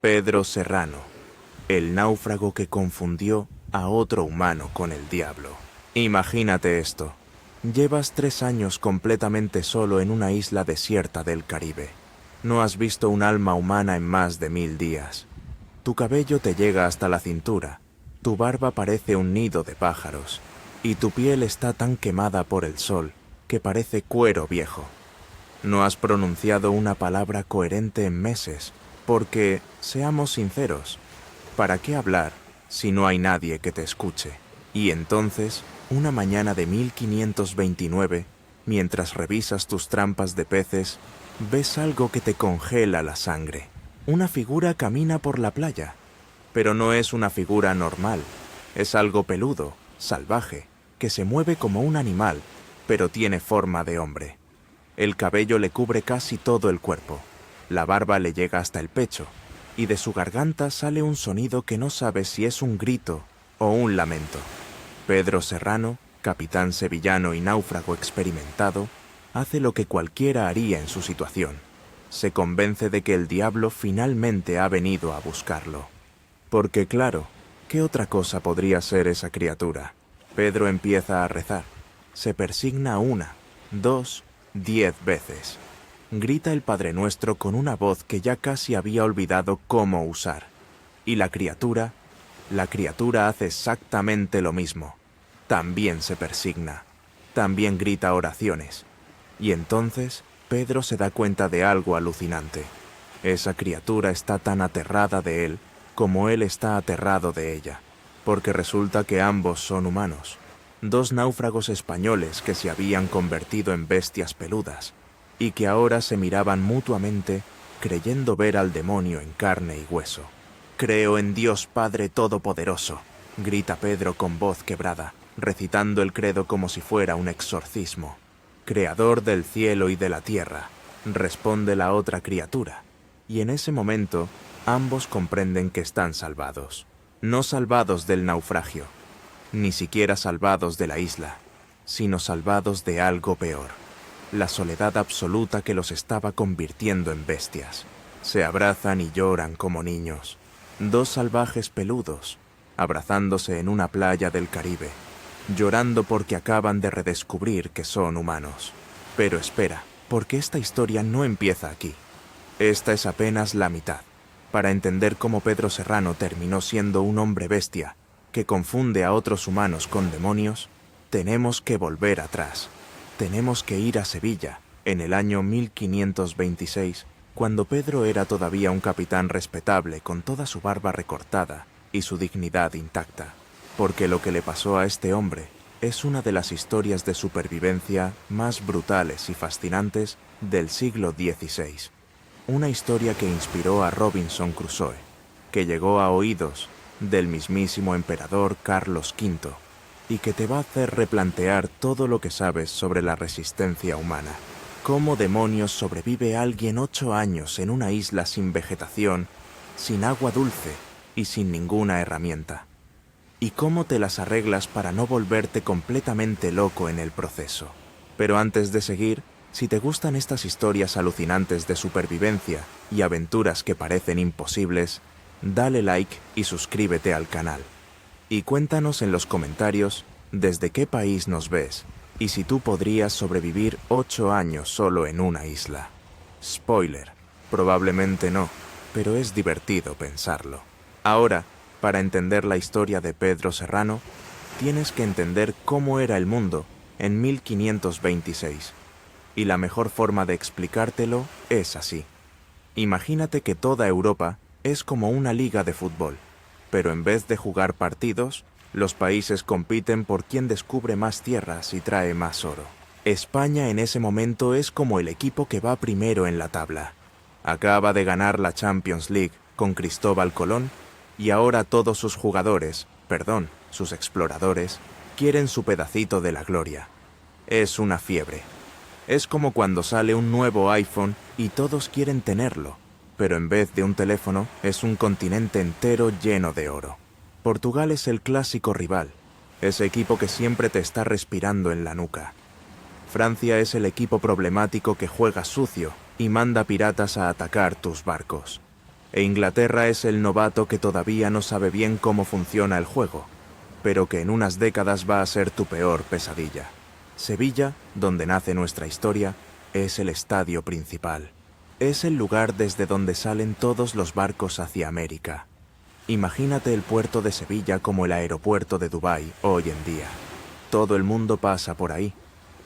Pedro Serrano, el náufrago que confundió a otro humano con el diablo. Imagínate esto. Llevas 3 años completamente solo en una isla desierta del Caribe. No has visto un alma humana en más de 1000 días. Tu cabello te llega hasta la cintura, tu barba parece un nido de pájaros, y tu piel está tan quemada por el sol que parece cuero viejo. No has pronunciado una palabra coherente en meses, porque, seamos sinceros, ¿para qué hablar si no hay nadie que te escuche? Y entonces, una mañana de 1529, mientras revisas tus trampas de peces, ves algo que te congela la sangre. Una figura camina por la playa, pero no es una figura normal. Es algo peludo, salvaje, que se mueve como un animal, pero tiene forma de hombre. El cabello le cubre casi todo el cuerpo, la barba le llega hasta el pecho, y de su garganta sale un sonido que no sabes si es un grito o un lamento. Pedro Serrano, capitán sevillano y náufrago experimentado, hace lo que cualquiera haría en su situación. Se convence de que el diablo finalmente ha venido a buscarlo. Porque claro, ¿qué otra cosa podría ser esa criatura? Pedro empieza a rezar. Se persigna 1, 2, 10 veces. Grita el Padre Nuestro con una voz que ya casi había olvidado cómo usar. Y la criatura hace exactamente lo mismo. También se persigna. También grita oraciones. Y entonces Pedro se da cuenta de algo alucinante. Esa criatura está tan aterrada de él como él está aterrado de ella, porque resulta que ambos son humanos. 2 náufragos españoles que se habían convertido en bestias peludas y que ahora se miraban mutuamente creyendo ver al demonio en carne y hueso. «Creo en Dios Padre Todopoderoso», grita Pedro con voz quebrada, recitando el credo como si fuera un exorcismo. «Creador del cielo y de la tierra», responde la otra criatura, y en ese momento ambos comprenden que están salvados. No salvados del naufragio, ni siquiera salvados de la isla, sino salvados de algo peor, la soledad absoluta que los estaba convirtiendo en bestias. Se abrazan y lloran como niños, 2 salvajes peludos, abrazándose en una playa del Caribe, llorando porque acaban de redescubrir que son humanos. Pero espera, porque esta historia no empieza aquí. Esta es apenas la mitad. Para entender cómo Pedro Serrano terminó siendo un hombre bestia que confunde a otros humanos con demonios, tenemos que volver atrás. Tenemos que ir a Sevilla, en el año 1526, cuando Pedro era todavía un capitán respetable con toda su barba recortada y su dignidad intacta. Porque lo que le pasó a este hombre es una de las historias de supervivencia más brutales y fascinantes del siglo XVI. Una historia que inspiró a Robinson Crusoe, que llegó a oídos del mismísimo emperador Carlos V y que te va a hacer replantear todo lo que sabes sobre la resistencia humana. ¿Cómo demonios sobrevive alguien 8 años en una isla sin vegetación, sin agua dulce y sin ninguna herramienta? ¿Y cómo te las arreglas para no volverte completamente loco en el proceso? Pero antes de seguir, si te gustan estas historias alucinantes de supervivencia y aventuras que parecen imposibles, dale like y suscríbete al canal. Y cuéntanos en los comentarios desde qué país nos ves y si tú podrías sobrevivir 8 años solo en una isla. Spoiler, probablemente no, pero es divertido pensarlo. Ahora, para entender la historia de Pedro Serrano, tienes que entender cómo era el mundo en 1526. Y la mejor forma de explicártelo es así. Imagínate que toda Europa es como una liga de fútbol, pero en vez de jugar partidos, los países compiten por quién descubre más tierras y trae más oro. España en ese momento es como el equipo que va primero en la tabla. Acaba de ganar la Champions League con Cristóbal Colón y ahora todos sus sus exploradores, quieren su pedacito de la gloria. Es una fiebre. Es como cuando sale un nuevo iPhone y todos quieren tenerlo, pero en vez de un teléfono es un continente entero lleno de oro. Portugal es el clásico rival, ese equipo que siempre te está respirando en la nuca. Francia es el equipo problemático que juega sucio y manda piratas a atacar tus barcos. e Inglaterra es el novato que todavía no sabe bien cómo funciona el juego, pero que en unas décadas va a ser tu peor pesadilla. Sevilla, donde nace nuestra historia, es el estadio principal. Es el lugar desde donde salen todos los barcos hacia América. Imagínate el puerto de Sevilla como el aeropuerto de Dubái hoy en día. Todo el mundo pasa por ahí.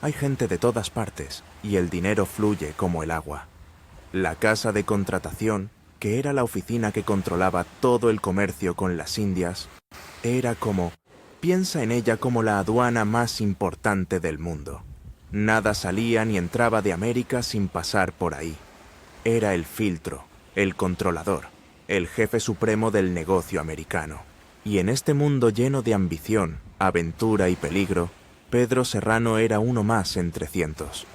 Hay gente de todas partes y el dinero fluye como el agua. La casa de contratación, que era la oficina que controlaba todo el comercio con las Indias, era como... Piensa en ella como la aduana más importante del mundo. Nada salía ni entraba de América sin pasar por ahí. Era el filtro, el controlador, el jefe supremo del negocio americano. Y en este mundo lleno de ambición, aventura y peligro, Pedro Serrano era uno más entre cientos.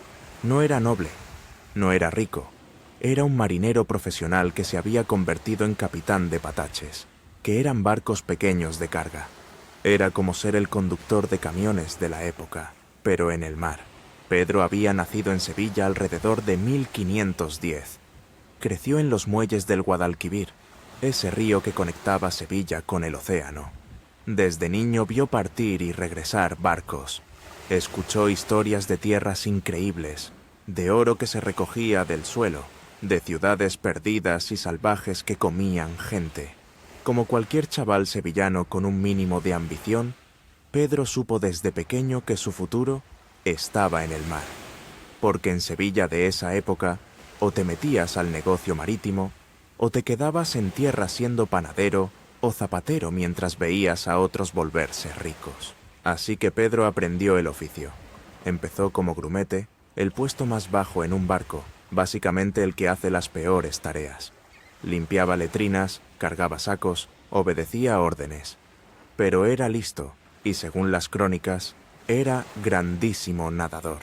No era noble, no era rico, era un marinero profesional que se había convertido en capitán de pataches, que eran barcos pequeños de carga. Era como ser el conductor de camiones de la época, pero en el mar. Pedro había nacido en Sevilla alrededor de 1510. Creció en los muelles del Guadalquivir, ese río que conectaba Sevilla con el océano. Desde niño vio partir y regresar barcos. Escuchó historias de tierras increíbles, de oro que se recogía del suelo, de ciudades perdidas y salvajes que comían gente. Como cualquier chaval sevillano con un mínimo de ambición, Pedro supo desde pequeño que su futuro estaba en el mar. Porque en Sevilla de esa época, o te metías al negocio marítimo, o te quedabas en tierra siendo panadero o zapatero mientras veías a otros volverse ricos. Así que Pedro aprendió el oficio. Empezó como grumete, el puesto más bajo en un barco, básicamente el que hace las peores tareas. Limpiaba letrinas, cargaba sacos, obedecía órdenes. Pero era listo, y según las crónicas, era grandísimo nadador.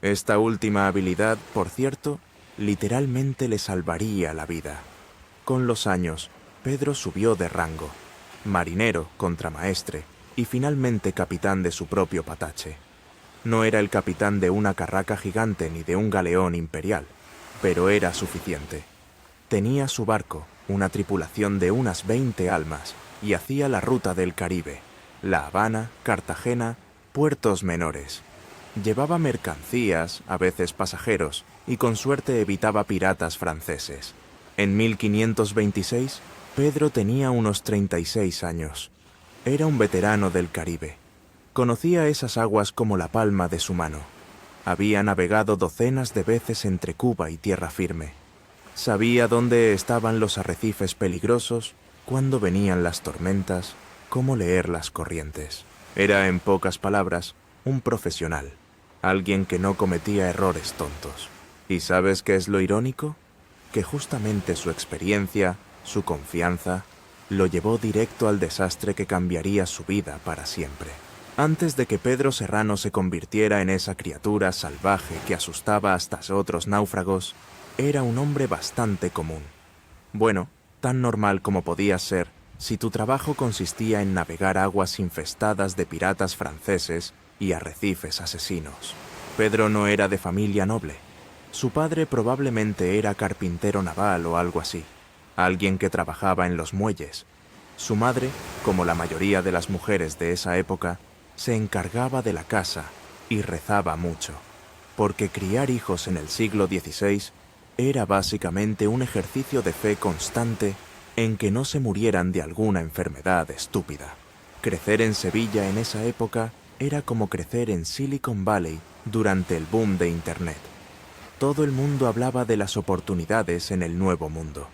Esta última habilidad, por cierto, literalmente le salvaría la vida. Con los años, Pedro subió de rango, marinero, contramaestre, y finalmente capitán de su propio patache. No era el capitán de una carraca gigante ni de un galeón imperial, pero era suficiente. Tenía su barco, una tripulación de unas 20 almas, y hacía la ruta del Caribe, La Habana, Cartagena, puertos menores. Llevaba mercancías, a veces pasajeros, y con suerte evitaba piratas franceses. En 1526, Pedro tenía unos 36 años. Era un veterano del Caribe. Conocía esas aguas como la palma de su mano. Había navegado docenas de veces entre Cuba y tierra firme. Sabía dónde estaban los arrecifes peligrosos, cuándo venían las tormentas, cómo leer las corrientes. Era, en pocas palabras, un profesional, alguien que no cometía errores tontos. ¿Y sabes qué es lo irónico? Que justamente su experiencia, su confianza, lo llevó directo al desastre que cambiaría su vida para siempre. Antes de que Pedro Serrano se convirtiera en esa criatura salvaje que asustaba hasta a otros náufragos, era un hombre bastante común. Bueno, tan normal como podía ser si tu trabajo consistía en navegar aguas infestadas de piratas franceses y arrecifes asesinos. Pedro no era de familia noble. Su padre probablemente era carpintero naval o algo así, alguien que trabajaba en los muelles. Su madre, como la mayoría de las mujeres de esa época, se encargaba de la casa y rezaba mucho, porque criar hijos en el siglo XVI era básicamente un ejercicio de fe constante en que no se murieran de alguna enfermedad estúpida. Crecer en Sevilla en esa época era como crecer en Silicon Valley durante el boom de Internet. Todo el mundo hablaba de las oportunidades en el nuevo mundo.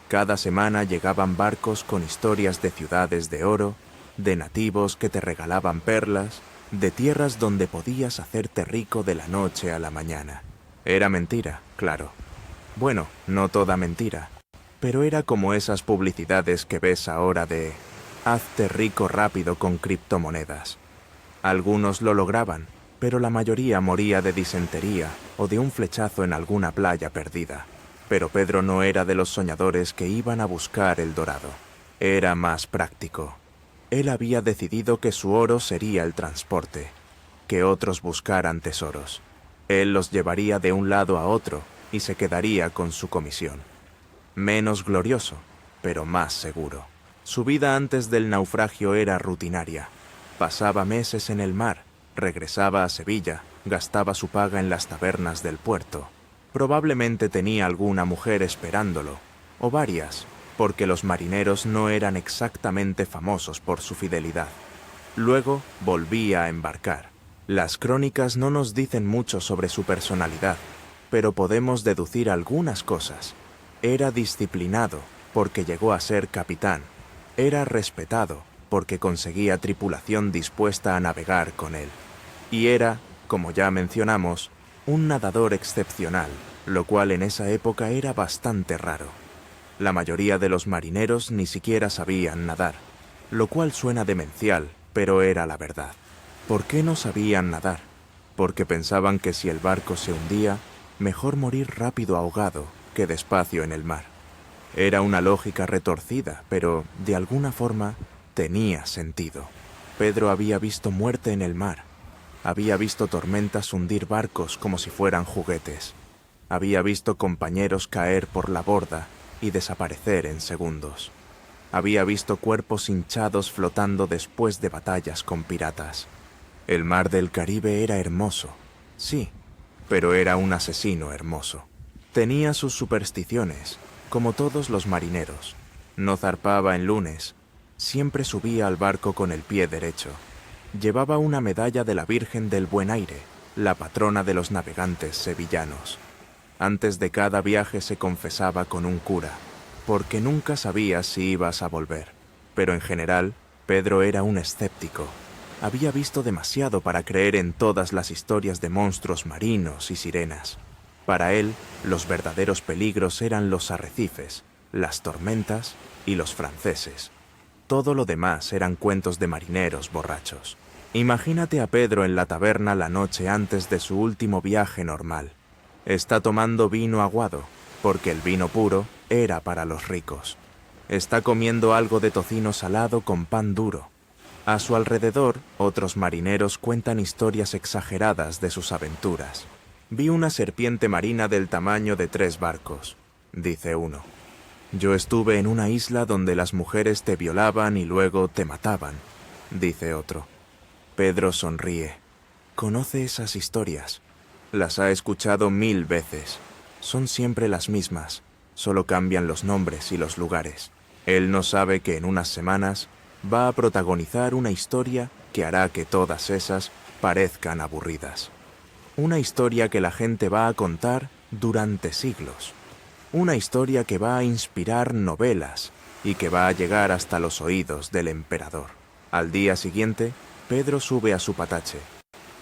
Cada semana llegaban barcos con historias de ciudades de oro, de nativos que te regalaban perlas, de tierras donde podías hacerte rico de la noche a la mañana. Era mentira, claro. Bueno, no toda mentira, pero era como esas publicidades que ves ahora de «hazte rico rápido con criptomonedas». Algunos lo lograban, pero la mayoría moría de disentería o de un flechazo en alguna playa perdida. Pero Pedro no era de los soñadores que iban a buscar el dorado. Era más práctico. Él había decidido que su oro sería el transporte, que otros buscaran tesoros. Él los llevaría de un lado a otro y se quedaría con su comisión. menos glorioso, pero más seguro. Su vida antes del naufragio era rutinaria. Pasaba meses en el mar, regresaba a Sevilla, gastaba su paga en las tabernas del puerto. Probablemente tenía alguna mujer esperándolo, o varias, porque los marineros no eran exactamente famosos por su fidelidad. Luego volvía a embarcar. Las crónicas no nos dicen mucho sobre su personalidad, pero podemos deducir algunas cosas. Era disciplinado, porque llegó a ser capitán. Era respetado, porque conseguía tripulación dispuesta a navegar con él. Y era, como ya mencionamos, un nadador excepcional, lo cual en esa época era bastante raro. La mayoría de los marineros ni siquiera sabían nadar, lo cual suena demencial, pero era la verdad. ¿Por qué no sabían nadar? Porque pensaban que si el barco se hundía, mejor morir rápido ahogado que despacio en el mar. Era una lógica retorcida, pero, de alguna forma, tenía sentido. Pedro había visto muerte en el mar. Había visto tormentas hundir barcos como si fueran juguetes. Había visto compañeros caer por la borda y desaparecer en segundos. Había visto cuerpos hinchados flotando después de batallas con piratas. El mar del Caribe era hermoso, sí, pero era un asesino hermoso. Tenía sus supersticiones, como todos los marineros. No zarpaba en lunes, siempre subía al barco con el pie derecho. Llevaba una medalla de la Virgen del Buen Aire, la patrona de los navegantes sevillanos. Antes de cada viaje se confesaba con un cura, porque nunca sabías si ibas a volver. Pero en general, Pedro era un escéptico. Había visto demasiado para creer en todas las historias de monstruos marinos y sirenas. Para él, los verdaderos peligros eran los arrecifes, las tormentas y los franceses. Todo lo demás eran cuentos de marineros borrachos. Imagínate a Pedro en la taberna la noche antes de su último viaje normal. Está tomando vino aguado, porque el vino puro era para los ricos. Está comiendo algo de tocino salado con pan duro. A su alrededor, otros marineros cuentan historias exageradas de sus aventuras. Vi una serpiente marina del tamaño de 3 barcos, dice uno. Yo estuve en una isla donde las mujeres te violaban y luego te mataban, dice otro. Pedro sonríe. Conoce esas historias. Las ha escuchado 1000 veces. Son siempre las mismas, solo cambian los nombres y los lugares. Él no sabe que en unas semanas va a protagonizar una historia que hará que todas esas parezcan aburridas. Una historia que la gente va a contar durante siglos. Una historia que va a inspirar novelas y que va a llegar hasta los oídos del emperador. Al día siguiente, Pedro sube a su patache.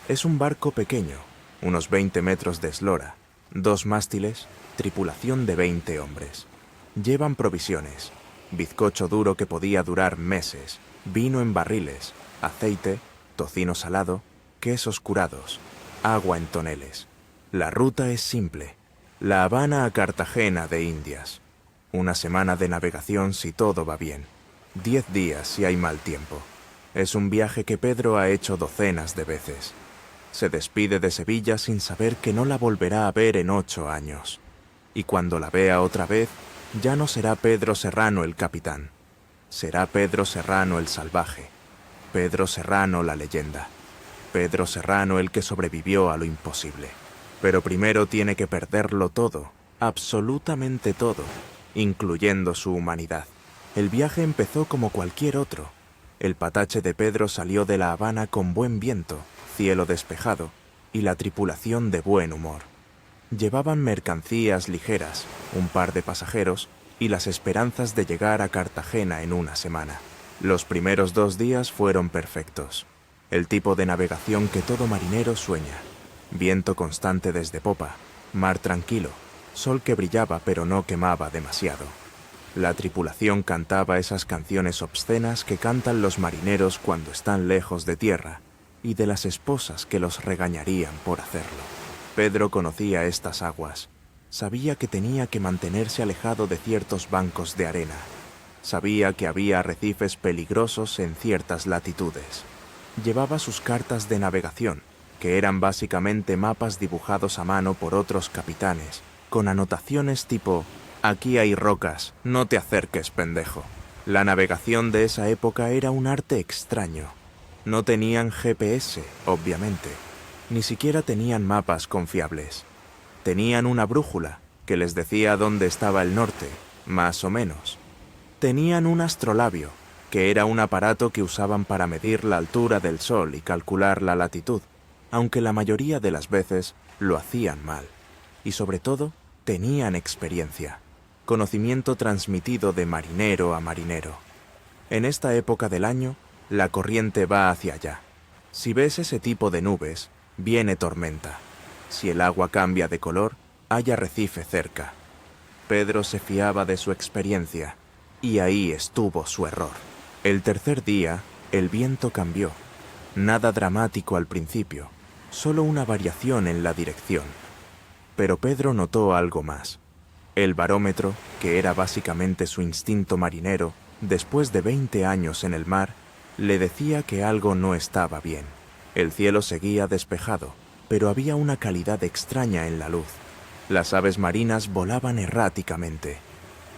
Es un barco pequeño, unos 20 metros de eslora, 2 mástiles, tripulación de 20 hombres. Llevan provisiones, bizcocho duro que podía durar meses, vino en barriles, aceite, tocino salado, quesos curados, agua en toneles. La ruta es simple. La Habana a Cartagena de Indias. Una semana de navegación si todo va bien. 10 días si hay mal tiempo. Es un viaje que Pedro ha hecho docenas de veces. Se despide de Sevilla sin saber que no la volverá a ver en 8 años. Y cuando la vea otra vez, ya no será Pedro Serrano el capitán. Será Pedro Serrano el salvaje. Pedro Serrano la leyenda. Pedro Serrano el que sobrevivió a lo imposible. Pero primero tiene que perderlo todo, absolutamente todo, incluyendo su humanidad. El viaje empezó como cualquier otro. El patache de Pedro salió de La Habana con buen viento, cielo despejado y la tripulación de buen humor. Llevaban mercancías ligeras, un par de pasajeros y las esperanzas de llegar a Cartagena en una semana. Los primeros 2 días fueron perfectos. El tipo de navegación que todo marinero sueña. Viento constante desde popa, mar tranquilo, sol que brillaba pero no quemaba demasiado. La tripulación cantaba esas canciones obscenas que cantan los marineros cuando están lejos de tierra, y de las esposas que los regañarían por hacerlo. Pedro conocía estas aguas. Sabía que tenía que mantenerse alejado de ciertos bancos de arena. Sabía que había arrecifes peligrosos en ciertas latitudes. Llevaba sus cartas de navegación, que eran básicamente mapas dibujados a mano por otros capitanes, con anotaciones tipo Aquí hay rocas, no te acerques, pendejo. La navegación de esa época era un arte extraño. No tenían GPS, obviamente. Ni siquiera tenían mapas confiables. Tenían una brújula que les decía dónde estaba el norte, más o menos. Tenían un astrolabio, que era un aparato que usaban para medir la altura del sol y calcular la latitud, aunque la mayoría de las veces lo hacían mal. Y sobre todo, tenían experiencia, conocimiento transmitido de marinero a marinero. En esta época del año, la corriente va hacia allá. Si ves ese tipo de nubes, viene tormenta. Si el agua cambia de color, hay arrecife cerca. Pedro se fiaba de su experiencia, y ahí estuvo su error. El tercer día, el viento cambió. Nada dramático al principio, solo una variación en la dirección. Pero Pedro notó algo más. El barómetro, que era básicamente su instinto marinero, después de 20 años en el mar, le decía que algo no estaba bien. El cielo seguía despejado, pero había una calidad extraña en la luz. Las aves marinas volaban erráticamente.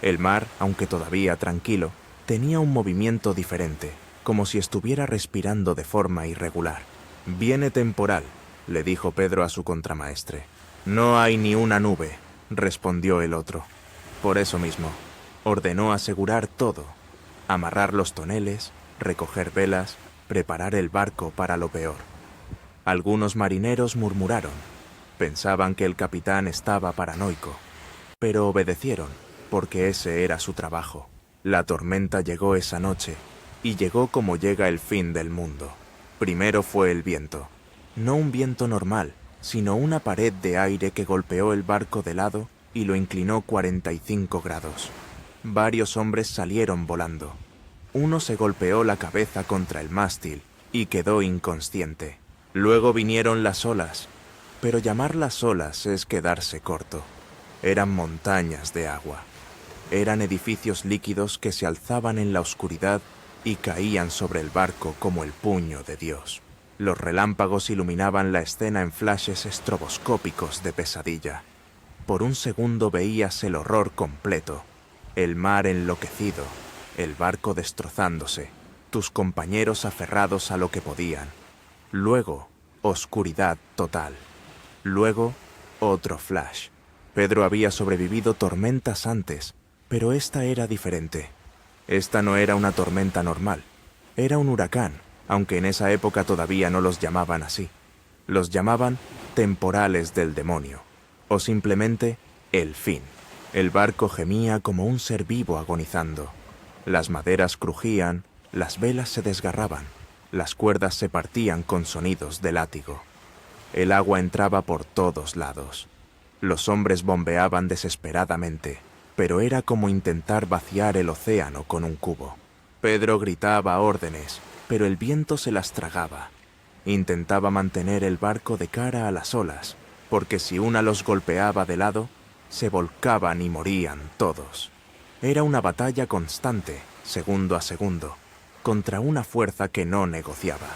El mar, aunque todavía tranquilo, tenía un movimiento diferente, como si estuviera respirando de forma irregular. «Viene temporal», le dijo Pedro a su contramaestre. «No hay ni una nube», respondió el otro. Por eso mismo, ordenó asegurar todo, amarrar los toneles, recoger velas, preparar el barco para lo peor. Algunos marineros murmuraron. Pensaban que el capitán estaba paranoico, pero obedecieron, porque ese era su trabajo. La tormenta llegó esa noche, y llegó como llega el fin del mundo. Primero fue el viento. No un viento normal, sino una pared de aire que golpeó el barco de lado y lo inclinó 45 grados. Varios hombres salieron volando. Uno se golpeó la cabeza contra el mástil y quedó inconsciente. Luego vinieron las olas, pero llamarlas olas es quedarse corto. Eran montañas de agua. Eran edificios líquidos que se alzaban en la oscuridad y caían sobre el barco como el puño de Dios. Los relámpagos iluminaban la escena en flashes estroboscópicos de pesadilla. Por un segundo veías el horror completo, el mar enloquecido, el barco destrozándose, tus compañeros aferrados a lo que podían. Luego, oscuridad total. Luego, otro flash. Pedro había sobrevivido tormentas antes, pero esta era diferente. Esta no era una tormenta normal, era un huracán, aunque en esa época todavía no los llamaban así. Los llamaban temporales del demonio, o simplemente el fin. El barco gemía como un ser vivo agonizando. Las maderas crujían, las velas se desgarraban, las cuerdas se partían con sonidos de látigo. El agua entraba por todos lados. Los hombres bombeaban desesperadamente, pero era como intentar vaciar el océano con un cubo. Pedro gritaba órdenes, pero el viento se las tragaba. Intentaba mantener el barco de cara a las olas, porque si una los golpeaba de lado, se volcaban y morían todos. Era una batalla constante, segundo a segundo, contra una fuerza que no negociaba.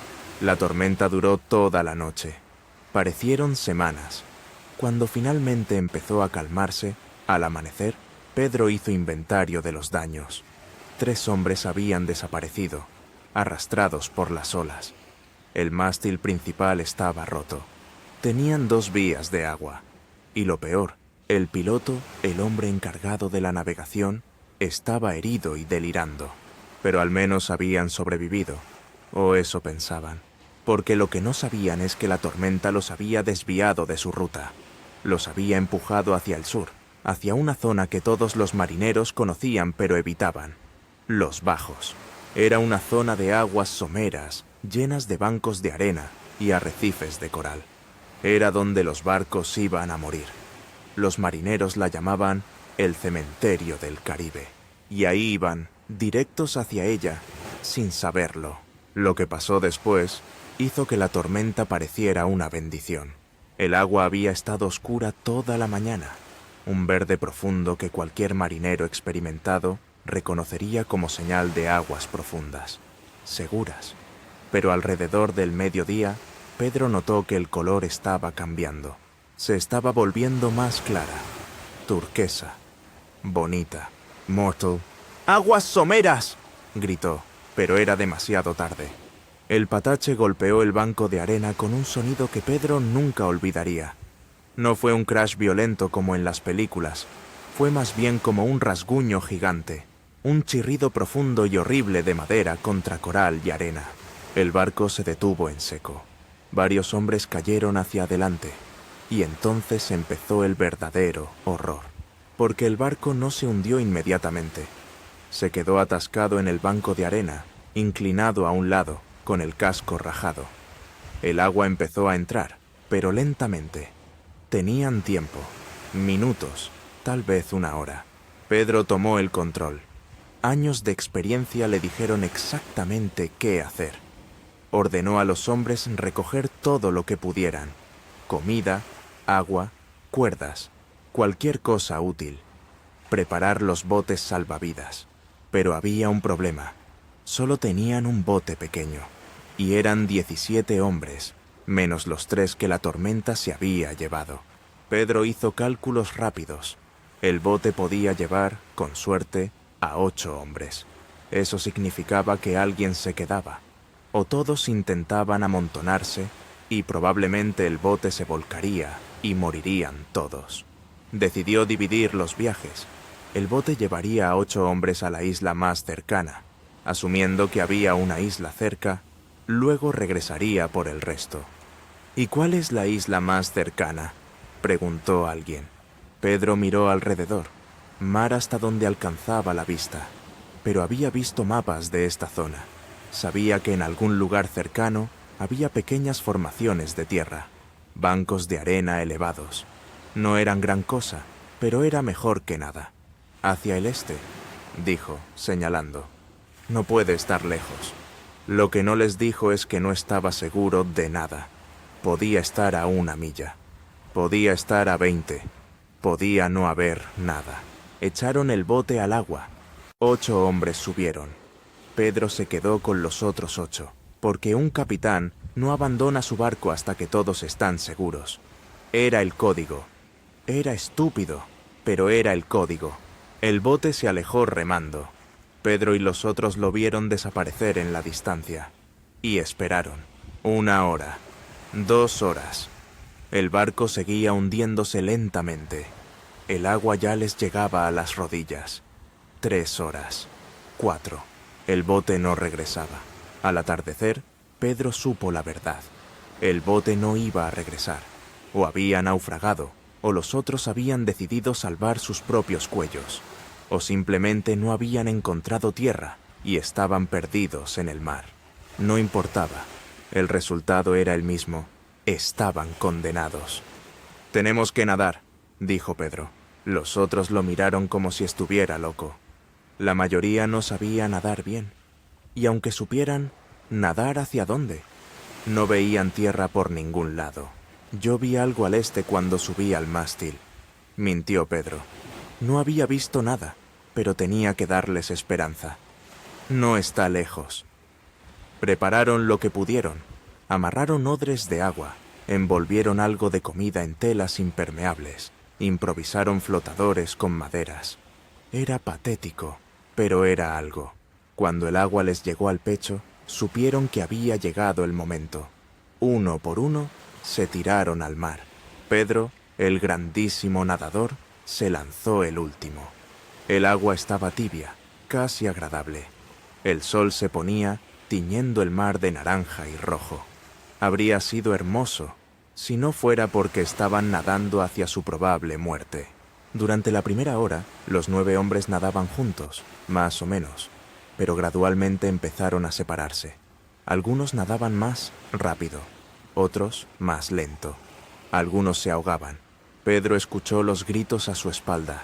La tormenta duró toda la noche. Parecieron semanas. Cuando finalmente empezó a calmarse, al amanecer, Pedro hizo inventario de los daños. 3 hombres habían desaparecido, arrastrados por las olas. El mástil principal estaba roto. Tenían 2 vías de agua. Y lo peor, el piloto, el hombre encargado de la navegación, estaba herido y delirando. Pero al menos habían sobrevivido, o eso pensaban, porque lo que no sabían es que la tormenta los había desviado de su ruta. Los había empujado hacia el sur, hacia una zona que todos los marineros conocían pero evitaban: los bajos. Era una zona de aguas someras, llenas de bancos de arena y arrecifes de coral. Era donde los barcos iban a morir. Los marineros la llamaban el cementerio del Caribe. Y ahí iban, directos hacia ella, sin saberlo. Lo que pasó después hizo que la tormenta pareciera una bendición. El agua había estado oscura toda la mañana, un verde profundo que cualquier marinero experimentado reconocería como señal de aguas profundas, seguras. Pero alrededor del mediodía, Pedro notó que el color estaba cambiando. Se estaba volviendo más clara, turquesa. bonita, mortal. ¡Aguas someras!, gritó, pero era demasiado tarde. El patache golpeó el banco de arena con un sonido que Pedro nunca olvidaría. No fue un crash violento como en las películas, fue más bien como un rasguño gigante, un chirrido profundo y horrible de madera contra coral y arena. El barco se detuvo en seco. Varios hombres cayeron hacia adelante, y entonces empezó el verdadero horror, porque el barco no se hundió inmediatamente. Se quedó atascado en el banco de arena, inclinado a un lado, con el casco rajado. El agua empezó a entrar, pero lentamente. Tenían tiempo, minutos, tal vez una hora. Pedro tomó el control. Años de experiencia le dijeron exactamente qué hacer. Ordenó a los hombres recoger todo lo que pudieran: comida, agua, cuerdas, cualquier cosa útil. Preparar los botes salvavidas. Pero había un problema. Solo tenían un bote pequeño, y eran 17 hombres, menos los 3 que la tormenta se había llevado. Pedro hizo cálculos rápidos. El bote podía llevar, con suerte, a 8 hombres. Eso significaba que alguien se quedaba, o todos intentaban amontonarse, y probablemente el bote se volcaría y morirían todos. Decidió dividir los viajes. El bote llevaría a 8 hombres a la isla más cercana. Asumiendo que había una isla cerca, luego regresaría por el resto. ¿Y cuál es la isla más cercana?, preguntó alguien. Pedro miró alrededor, mar hasta donde alcanzaba la vista, pero había visto mapas de esta zona. Sabía que en algún lugar cercano había pequeñas formaciones de tierra, bancos de arena elevados. No eran gran cosa, pero era mejor que nada. Hacia el este, dijo, señalando. No puede estar lejos. Lo que no les dijo es que no estaba seguro de nada. Podía estar a 1 milla. Podía estar a 20. Podía no haber nada. Echaron el bote al agua. 8 hombres subieron. Pedro se quedó con los otros 8, porque un capitán no abandona su barco hasta que todos están seguros. Era el código. Era estúpido, pero era el código. El bote se alejó remando. Pedro y los otros lo vieron desaparecer en la distancia. Y esperaron. 1 hora. 2 horas. El barco seguía hundiéndose lentamente. El agua ya les llegaba a las rodillas. 3 horas. 4. El bote no regresaba. Al atardecer, Pedro supo la verdad. El bote no iba a regresar. O había naufragado, o los otros habían decidido salvar sus propios cuellos. O simplemente no habían encontrado tierra y estaban perdidos en el mar. No importaba. El resultado era el mismo. Estaban condenados. «Tenemos que nadar», dijo Pedro. Los otros lo miraron como si estuviera loco. La mayoría no sabía nadar bien. Y aunque supieran, ¿nadar hacia dónde? No veían tierra por ningún lado. Yo vi algo al este cuando subí al mástil. Mintió Pedro. No había visto nada, pero tenía que darles esperanza. No está lejos. Prepararon lo que pudieron. Amarraron odres de agua, envolvieron algo de comida en telas impermeables, improvisaron flotadores con maderas. Era patético, pero era algo. Cuando el agua les llegó al pecho, supieron que había llegado el momento. Uno por uno, se tiraron al mar. Pedro, el grandísimo nadador, se lanzó el último. El agua estaba tibia, casi agradable. El sol se ponía, tiñendo el mar de naranja y rojo. Habría sido hermoso, si no fuera porque estaban nadando hacia su probable muerte. Durante la primera hora, los 9 hombres nadaban juntos, más o menos, pero gradualmente empezaron a separarse. Algunos nadaban más rápido, otros más lento. Algunos se ahogaban. Pedro escuchó los gritos a su espalda,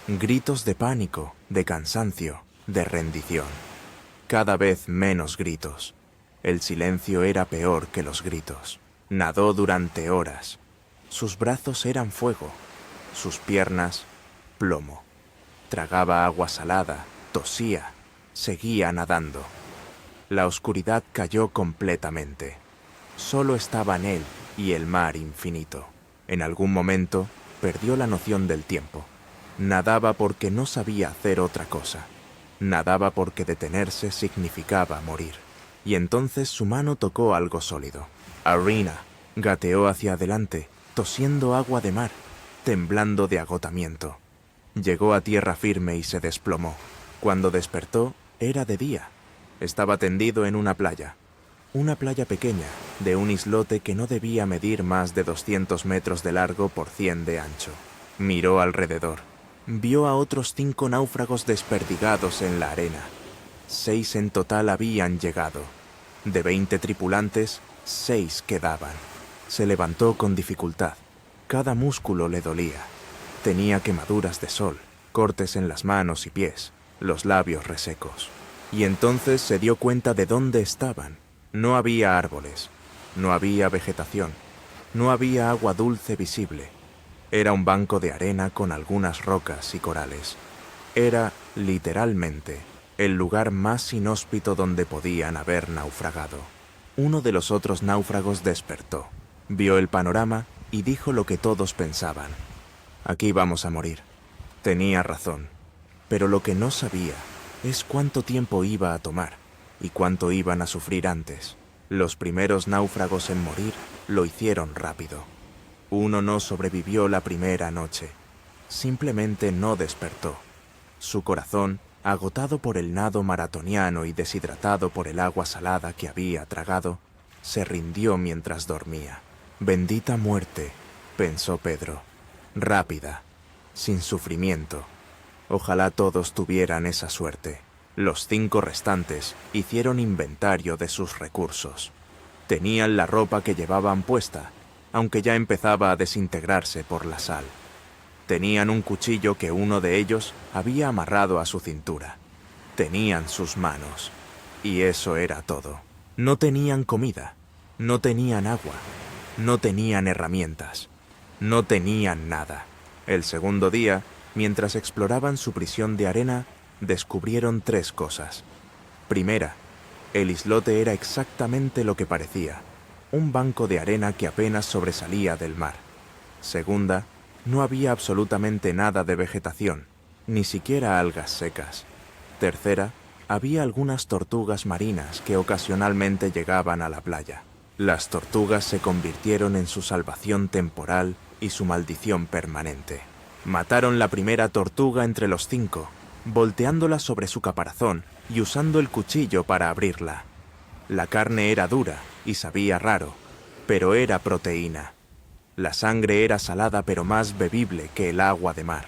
gritos de pánico, de cansancio, de rendición. Cada vez menos gritos. El silencio era peor que los gritos. Nadó durante horas. Sus brazos eran fuego, sus piernas plomo. Tragaba agua salada, tosía, seguía nadando. La oscuridad cayó completamente. Solo estaban él y el mar infinito. En algún momento perdió la noción del tiempo. Nadaba porque no sabía hacer otra cosa. Nadaba porque detenerse significaba morir. Y entonces su mano tocó algo sólido. Arena gateó hacia adelante, tosiendo agua de mar, temblando de agotamiento. Llegó a tierra firme y se desplomó. Cuando despertó, era de día. Estaba tendido en una playa pequeña, de un islote que no debía medir más de 200 metros de largo por 100 de ancho. Miró alrededor. Vio a otros 5 náufragos desperdigados en la arena. 6 en total habían llegado. De 20 tripulantes, 6 quedaban. Se levantó con dificultad. Cada músculo le dolía. Tenía quemaduras de sol, cortes en las manos y pies, los labios resecos. Y entonces se dio cuenta de dónde estaban. No había árboles, no había vegetación, no había agua dulce visible. Era un banco de arena con algunas rocas y corales. Era, literalmente, el lugar más inhóspito donde podían haber naufragado. Uno de los otros náufragos despertó, vio el panorama y dijo lo que todos pensaban. Aquí vamos a morir. Tenía razón, pero lo que no sabía es cuánto tiempo iba a tomar y cuánto iban a sufrir antes. Los primeros náufragos en morir lo hicieron rápido. Uno no sobrevivió la primera noche. Simplemente no despertó. Su corazón, agotado por el nado maratoniano y deshidratado por el agua salada que había tragado, se rindió mientras dormía. Bendita muerte, pensó Pedro. Rápida, sin sufrimiento. Ojalá todos tuvieran esa suerte. Los 5 restantes hicieron inventario de sus recursos. Tenían la ropa que llevaban puesta, aunque ya empezaba a desintegrarse por la sal. Tenían un cuchillo que uno de ellos había amarrado a su cintura. Tenían sus manos. Y eso era todo. No tenían comida, no tenían agua, no tenían herramientas, no tenían nada. El segundo día, mientras exploraban su prisión de arena, descubrieron 3 cosas. Primera, el islote era exactamente lo que parecía, un banco de arena que apenas sobresalía del mar. Segunda, no había absolutamente nada de vegetación, ni siquiera algas secas. Tercera, había algunas tortugas marinas que ocasionalmente llegaban a la playa. Las tortugas se convirtieron en su salvación temporal y su maldición permanente. Mataron la primera tortuga entre los 5, volteándola sobre su caparazón y usando el cuchillo para abrirla. La carne era dura y sabía raro, pero era proteína. La sangre era salada pero más bebible que el agua de mar.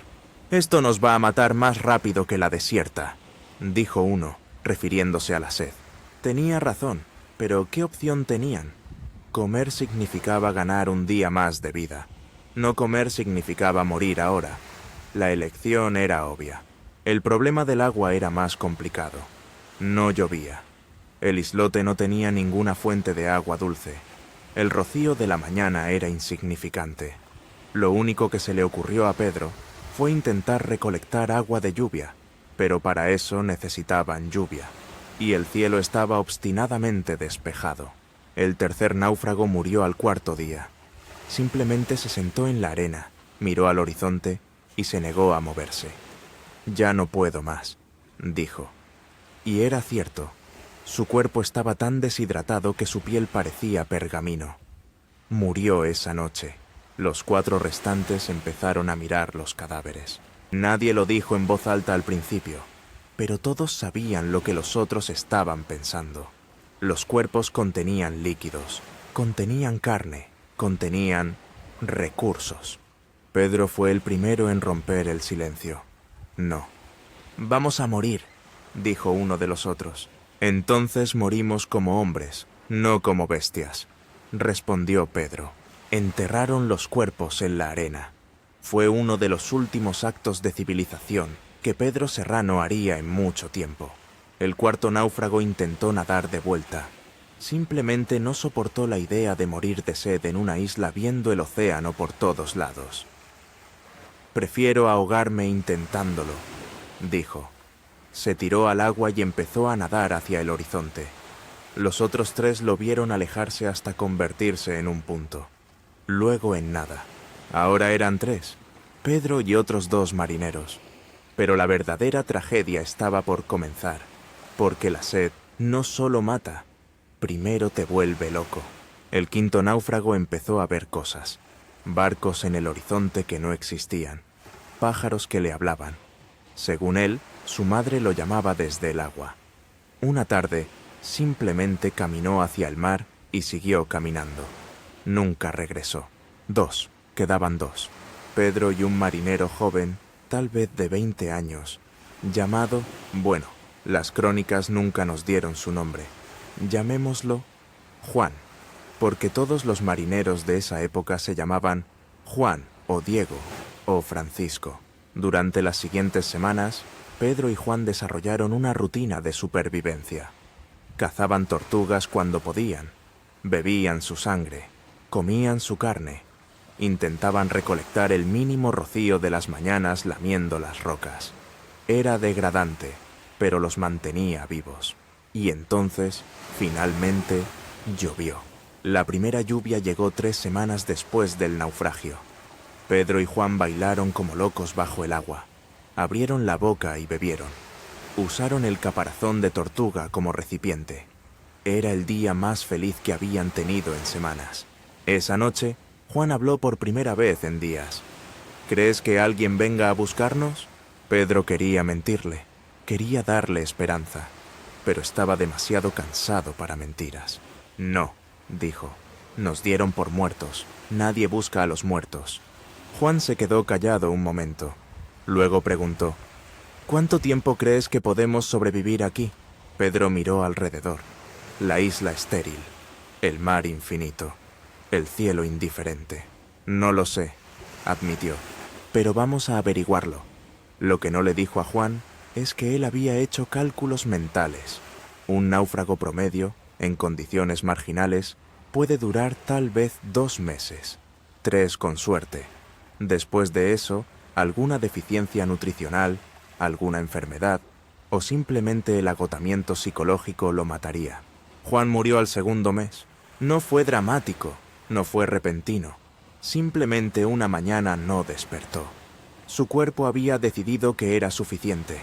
«Esto nos va a matar más rápido que la desierta», dijo uno, refiriéndose a la sed. Tenía razón, pero ¿qué opción tenían? Comer significaba ganar un día más de vida. No comer significaba morir ahora. La elección era obvia. El problema del agua era más complicado. No llovía. El islote no tenía ninguna fuente de agua dulce. El rocío de la mañana era insignificante. Lo único que se le ocurrió a Pedro fue intentar recolectar agua de lluvia, pero para eso necesitaban lluvia, y el cielo estaba obstinadamente despejado. El tercer náufrago murió al 4.º día. Simplemente se sentó en la arena, miró al horizonte y se negó a moverse. «Ya no puedo más», dijo. Y era cierto. Su cuerpo estaba tan deshidratado que su piel parecía pergamino. Murió esa noche. Los 4 restantes empezaron a mirar los cadáveres. Nadie lo dijo en voz alta al principio, pero todos sabían lo que los otros estaban pensando. Los cuerpos contenían líquidos, contenían carne, contenían recursos. Pedro fue el primero en romper el silencio. «No. Vamos a morir», dijo uno de los otros. «Entonces morimos como hombres, no como bestias», respondió Pedro. Enterraron los cuerpos en la arena. Fue uno de los últimos actos de civilización que Pedro Serrano haría en mucho tiempo. El 4.º náufrago intentó nadar de vuelta. Simplemente no soportó la idea de morir de sed en una isla viendo el océano por todos lados. «Prefiero ahogarme intentándolo», dijo. Se tiró al agua y empezó a nadar hacia el horizonte. Los otros 3 lo vieron alejarse hasta convertirse en un punto. Luego en nada. Ahora eran 3. Pedro y otros 2 marineros. Pero la verdadera tragedia estaba por comenzar, porque la sed no solo mata, primero te vuelve loco. El quinto náufrago empezó a ver cosas, barcos en el horizonte que no existían, pájaros que le hablaban. Según él, su madre lo llamaba desde el agua. Una tarde, simplemente caminó hacia el mar y siguió caminando. Nunca regresó. Quedaban 2. Pedro y un marinero joven, tal vez de 20 años, llamado, bueno, las crónicas nunca nos dieron su nombre. Llamémoslo Juan, porque todos los marineros de esa época se llamaban Juan o Diego o Francisco. Durante las siguientes semanas, Pedro y Juan desarrollaron una rutina de supervivencia. Cazaban tortugas cuando podían, bebían su sangre, comían su carne, intentaban recolectar el mínimo rocío de las mañanas lamiendo las rocas. Era degradante, pero los mantenía vivos. Y entonces, finalmente, llovió. La primera lluvia llegó 3 semanas después del naufragio. Pedro y Juan bailaron como locos bajo el agua. Abrieron la boca y bebieron. Usaron el caparazón de tortuga como recipiente. Era el día más feliz que habían tenido en semanas. Esa noche, Juan habló por primera vez en días. ¿Crees que alguien venga a buscarnos? Pedro quería mentirle, quería darle esperanza, pero estaba demasiado cansado para mentiras. No, dijo, nos dieron por muertos, nadie busca a los muertos. Juan se quedó callado un momento. Luego preguntó, ¿cuánto tiempo crees que podemos sobrevivir aquí? Pedro miró alrededor. La isla estéril, el mar infinito, el cielo indiferente. No lo sé, admitió, pero vamos a averiguarlo. Lo que no le dijo a Juan es que él había hecho cálculos mentales. Un náufrago promedio, en condiciones marginales, puede durar tal vez 2 meses, 3 con suerte. Después de eso, alguna deficiencia nutricional, alguna enfermedad o simplemente el agotamiento psicológico lo mataría. Juan murió al 2.º mes. No fue dramático, no fue repentino. Simplemente una mañana no despertó. Su cuerpo había decidido que era suficiente.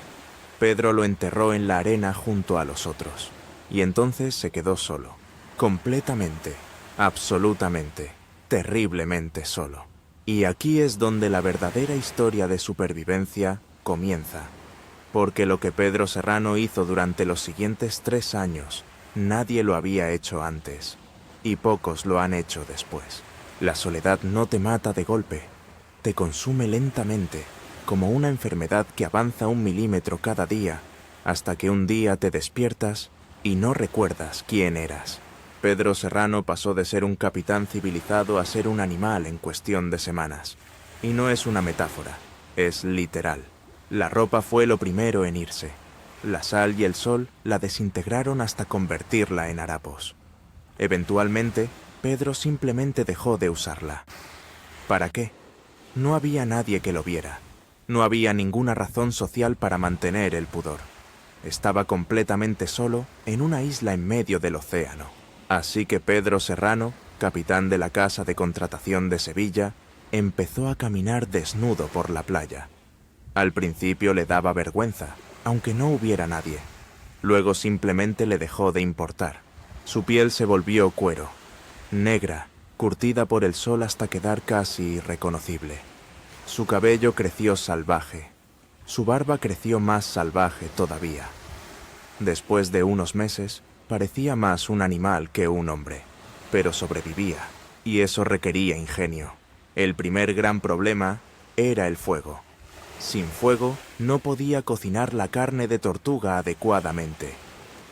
Pedro lo enterró en la arena junto a los otros. Y entonces se quedó solo. Completamente, absolutamente, terriblemente solo. Y aquí es donde la verdadera historia de supervivencia comienza. Porque lo que Pedro Serrano hizo durante los siguientes 3 años, nadie lo había hecho antes. Y pocos lo han hecho después. La soledad no te mata de golpe. Te consume lentamente, como una enfermedad que avanza 1 milímetro cada día, hasta que un día te despiertas y no recuerdas quién eras. Pedro Serrano pasó de ser un capitán civilizado a ser un animal en cuestión de semanas. Y no es una metáfora, es literal. La ropa fue lo primero en irse. La sal y el sol la desintegraron hasta convertirla en harapos. Eventualmente, Pedro simplemente dejó de usarla. ¿Para qué? No había nadie que lo viera. No había ninguna razón social para mantener el pudor. Estaba completamente solo en una isla en medio del océano. Así que Pedro Serrano, capitán de la casa de contratación de Sevilla, empezó a caminar desnudo por la playa. Al principio le daba vergüenza, aunque no hubiera nadie. Luego simplemente le dejó de importar. Su piel se volvió cuero, negra, curtida por el sol hasta quedar casi irreconocible. Su cabello creció salvaje. Su barba creció más salvaje todavía. Después de unos meses, parecía más un animal que un hombre, pero sobrevivía, y eso requería ingenio. El primer gran problema era el fuego. Sin fuego, no podía cocinar la carne de tortuga adecuadamente.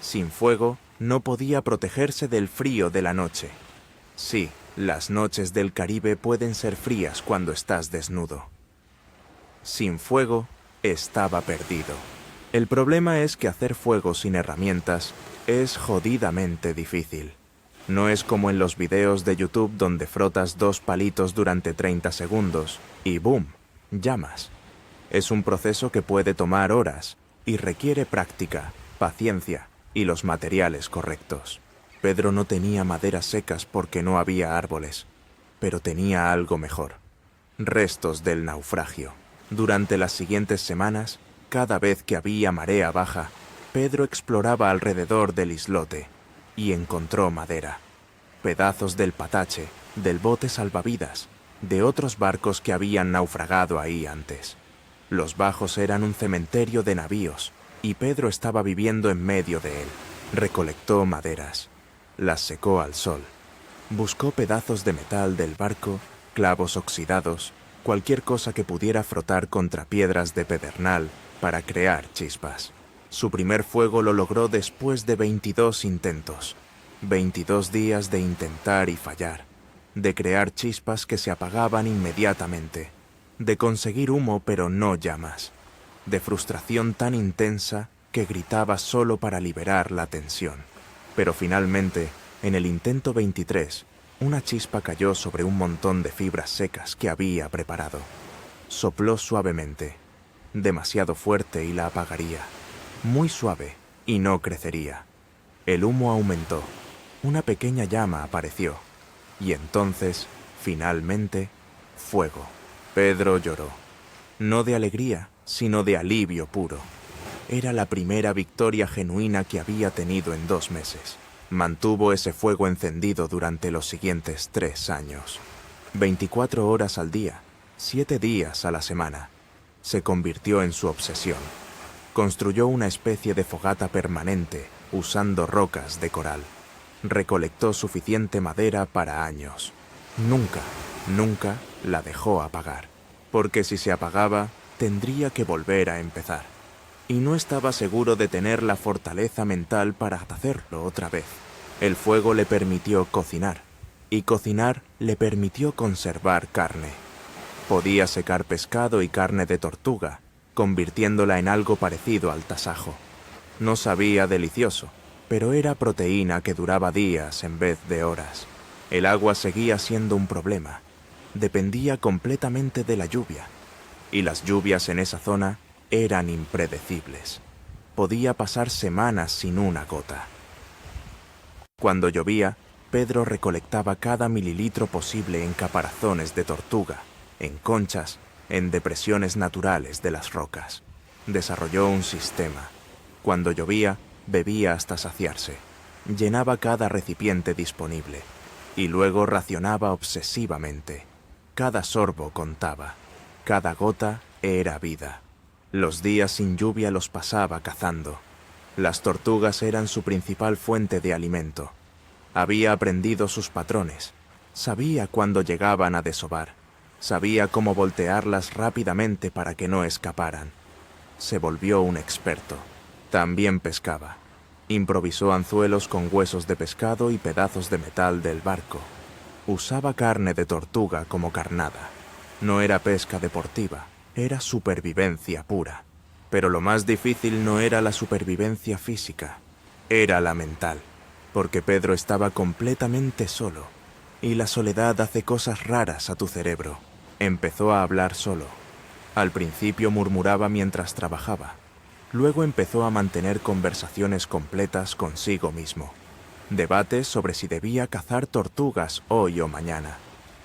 Sin fuego, no podía protegerse del frío de la noche. Sí, las noches del Caribe pueden ser frías cuando estás desnudo. Sin fuego, estaba perdido. El problema es que hacer fuego sin herramientas es jodidamente difícil. No es como en los videos de YouTube donde frotas 2 palitos durante 30 segundos y ¡boom!, llamas. Es un proceso que puede tomar horas y requiere práctica, paciencia y los materiales correctos. Pedro no tenía maderas secas porque no había árboles, pero tenía algo mejor: restos del naufragio. Durante las siguientes semanas, cada vez que había marea baja, Pedro exploraba alrededor del islote y encontró madera, pedazos del patache, del bote salvavidas, de otros barcos que habían naufragado ahí antes. Los bajos eran un cementerio de navíos y Pedro estaba viviendo en medio de él. Recolectó maderas, las secó al sol, buscó pedazos de metal del barco, clavos oxidados, cualquier cosa que pudiera frotar contra piedras de pedernal para crear chispas. Su primer fuego lo logró después de 22 intentos, 22 días de intentar y fallar, de crear chispas que se apagaban inmediatamente, de conseguir humo pero no llamas, de frustración tan intensa que gritaba solo para liberar la tensión. Pero finalmente, en el intento 23, una chispa cayó sobre un montón de fibras secas que había preparado. Sopló suavemente, demasiado fuerte y la apagaría. Muy suave y no crecería. El humo aumentó. Una pequeña llama apareció. Y entonces, finalmente, fuego. Pedro lloró. No de alegría, sino de alivio puro. Era la primera victoria genuina que había tenido en 2 meses. Mantuvo ese fuego encendido durante los siguientes 3 años. 24 horas al día, 7 días a la semana. Se convirtió en su obsesión. Construyó una especie de fogata permanente usando rocas de coral. Recolectó suficiente madera para años. Nunca la dejó apagar, porque si se apagaba, tendría que volver a empezar. Y no estaba seguro de tener la fortaleza mental para hacerlo otra vez. El fuego le permitió cocinar, y cocinar le permitió conservar carne. Podía secar pescado y carne de tortuga, convirtiéndola en algo parecido al tasajo. No sabía delicioso, pero era proteína que duraba días en vez de horas. El agua seguía siendo un problema. Dependía completamente de la lluvia, y las lluvias en esa zona eran impredecibles. Podía pasar semanas sin una gota. Cuando llovía, Pedro recolectaba cada mililitro posible en caparazones de tortuga, en conchas, en depresiones naturales de las rocas. Desarrolló un sistema. Cuando llovía, bebía hasta saciarse. Llenaba cada recipiente disponible. Y luego racionaba obsesivamente. Cada sorbo contaba. Cada gota era vida. Los días sin lluvia los pasaba cazando. Las tortugas eran su principal fuente de alimento. Había aprendido sus patrones. Sabía cuándo llegaban a desovar. Sabía cómo voltearlas rápidamente para que no escaparan. Se volvió un experto. También pescaba. Improvisó anzuelos con huesos de pescado y pedazos de metal del barco. Usaba carne de tortuga como carnada. No era pesca deportiva, era supervivencia pura. Pero lo más difícil no era la supervivencia física, era la mental, porque Pedro estaba completamente solo, y la soledad hace cosas raras a tu cerebro. Empezó a hablar solo. Al principio murmuraba mientras trabajaba. Luego empezó a mantener conversaciones completas consigo mismo. Debates sobre si debía cazar tortugas hoy o mañana.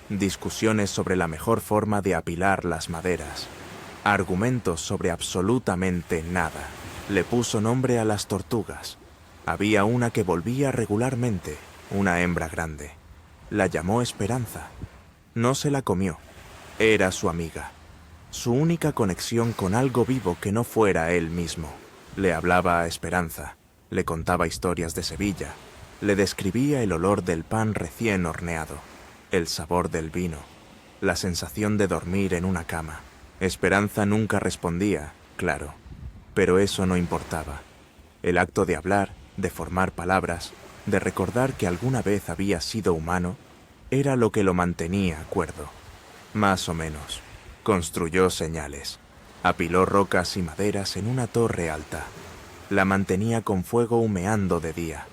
Discusiones sobre la mejor forma de apilar las maderas. Argumentos sobre absolutamente nada. Le puso nombre a las tortugas. Había una que volvía regularmente, una hembra grande. La llamó Esperanza. No se la comió. Era su amiga. Su única conexión con algo vivo que no fuera él mismo. Le hablaba a Esperanza. Le contaba historias de Sevilla. Le describía el olor del pan recién horneado, el sabor del vino, la sensación de dormir en una cama. Esperanza nunca respondía, claro, pero eso no importaba. El acto de hablar, de formar palabras, de recordar que alguna vez había sido humano, era lo que lo mantenía cuerdo. Más o menos. Construyó señales. Apiló rocas y maderas en una torre alta. La mantenía con fuego humeando de día.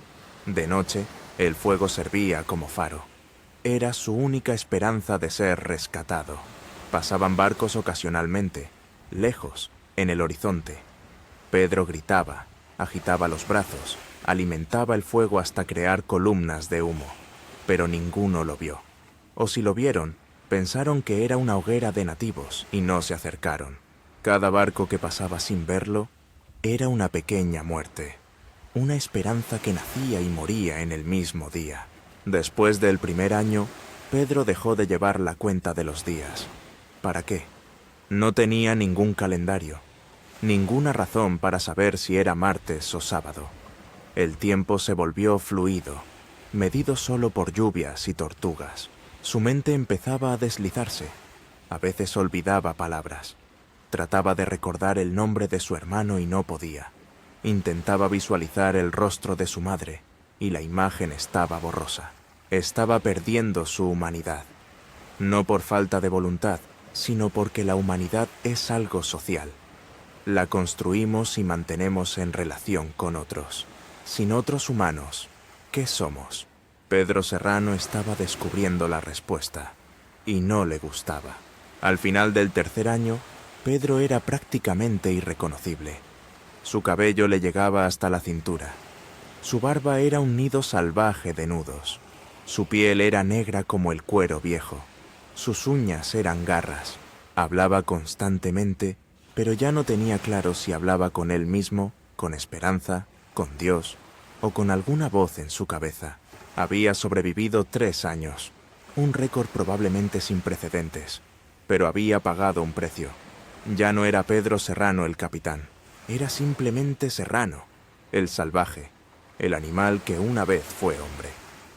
De noche, el fuego servía como faro. Era su única esperanza de ser rescatado. Pasaban barcos ocasionalmente, lejos, en el horizonte. Pedro gritaba, agitaba los brazos, alimentaba el fuego hasta crear columnas de humo. Pero ninguno lo vio. O si lo vieron, Pensaron que era una hoguera de nativos y no se acercaron. Cada barco que pasaba sin verlo era una pequeña muerte, una esperanza que nacía y moría en el mismo día. Después del primer año, Pedro dejó de llevar la cuenta de los días. ¿Para qué? No tenía ningún calendario, ninguna razón para saber si era martes o sábado. El tiempo se volvió fluido, medido solo por lluvias y tortugas. Su mente empezaba a deslizarse. A veces olvidaba palabras. Trataba de recordar el nombre de su hermano y no podía. Intentaba visualizar el rostro de su madre y la imagen estaba borrosa. Estaba perdiendo su humanidad. No por falta de voluntad, sino porque la humanidad es algo social. La construimos y mantenemos en relación con otros. Sin otros humanos, ¿qué somos? Pedro Serrano estaba descubriendo la respuesta, y no le gustaba. Al final del tercer año, Pedro era prácticamente irreconocible. Su cabello le llegaba hasta la cintura. Su barba era un nido salvaje de nudos. Su piel era negra como el cuero viejo. Sus uñas eran garras. Hablaba constantemente, pero ya no tenía claro si hablaba con él mismo, con esperanza, con Dios o con alguna voz en su cabeza. Había sobrevivido 3 años, un récord probablemente sin precedentes, pero había pagado un precio. Ya no era Pedro Serrano el capitán, era simplemente Serrano, el salvaje, el animal que una vez fue hombre.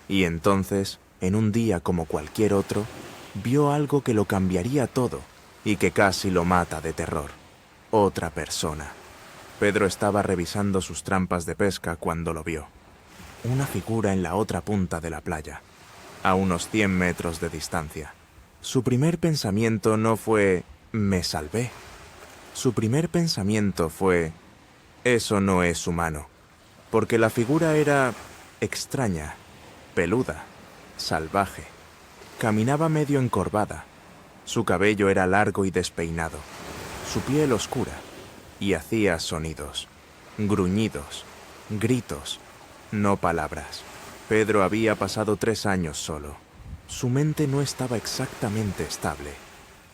Y entonces, en un día como cualquier otro, vio algo que lo cambiaría todo y que casi lo mata de terror. Otra persona. Pedro estaba revisando sus trampas de pesca cuando lo vio. Una figura en la otra punta de la playa, a unos 100 metros de distancia. Su primer pensamiento no fue «me salvé». Su primer pensamiento fue «eso no es humano», porque la figura era extraña, peluda, salvaje. Caminaba medio encorvada. Su cabello era largo y despeinado, su piel oscura, y hacía sonidos, gruñidos, gritos, no palabras. Pedro había pasado 3 años solo. Su mente no estaba exactamente estable.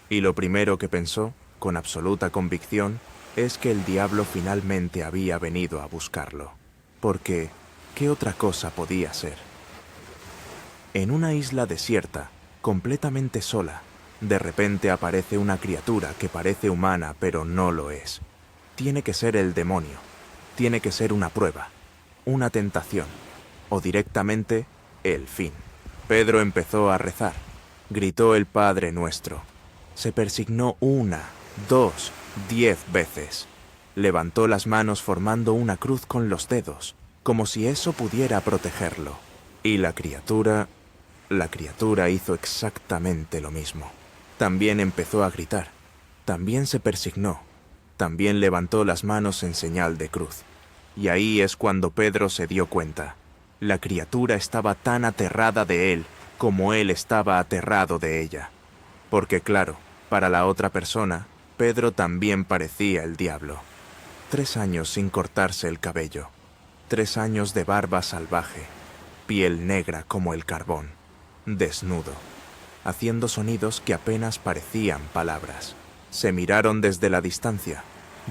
Y lo primero que pensó, con absoluta convicción, es que el diablo finalmente había venido a buscarlo. Porque, ¿qué otra cosa podía ser? En una isla desierta, completamente sola, de repente aparece una criatura que parece humana pero no lo es. Tiene que ser el demonio. Tiene que ser una prueba, una tentación, o directamente el fin. Pedro empezó a rezar. Gritó el Padre Nuestro. Se persignó 1, 2, 10 veces. Levantó las manos formando una cruz con los dedos, como si eso pudiera protegerlo. Y la criatura hizo exactamente lo mismo. También empezó a gritar. También se persignó. También levantó las manos en señal de cruz. Y ahí es cuando Pedro se dio cuenta. La criatura estaba tan aterrada de él como él estaba aterrado de ella. Porque claro, para la otra persona, Pedro también parecía el diablo. 3 años sin cortarse el cabello. 3 años de barba salvaje. Piel negra como el carbón. Desnudo. Haciendo sonidos que apenas parecían palabras. Se miraron desde la distancia.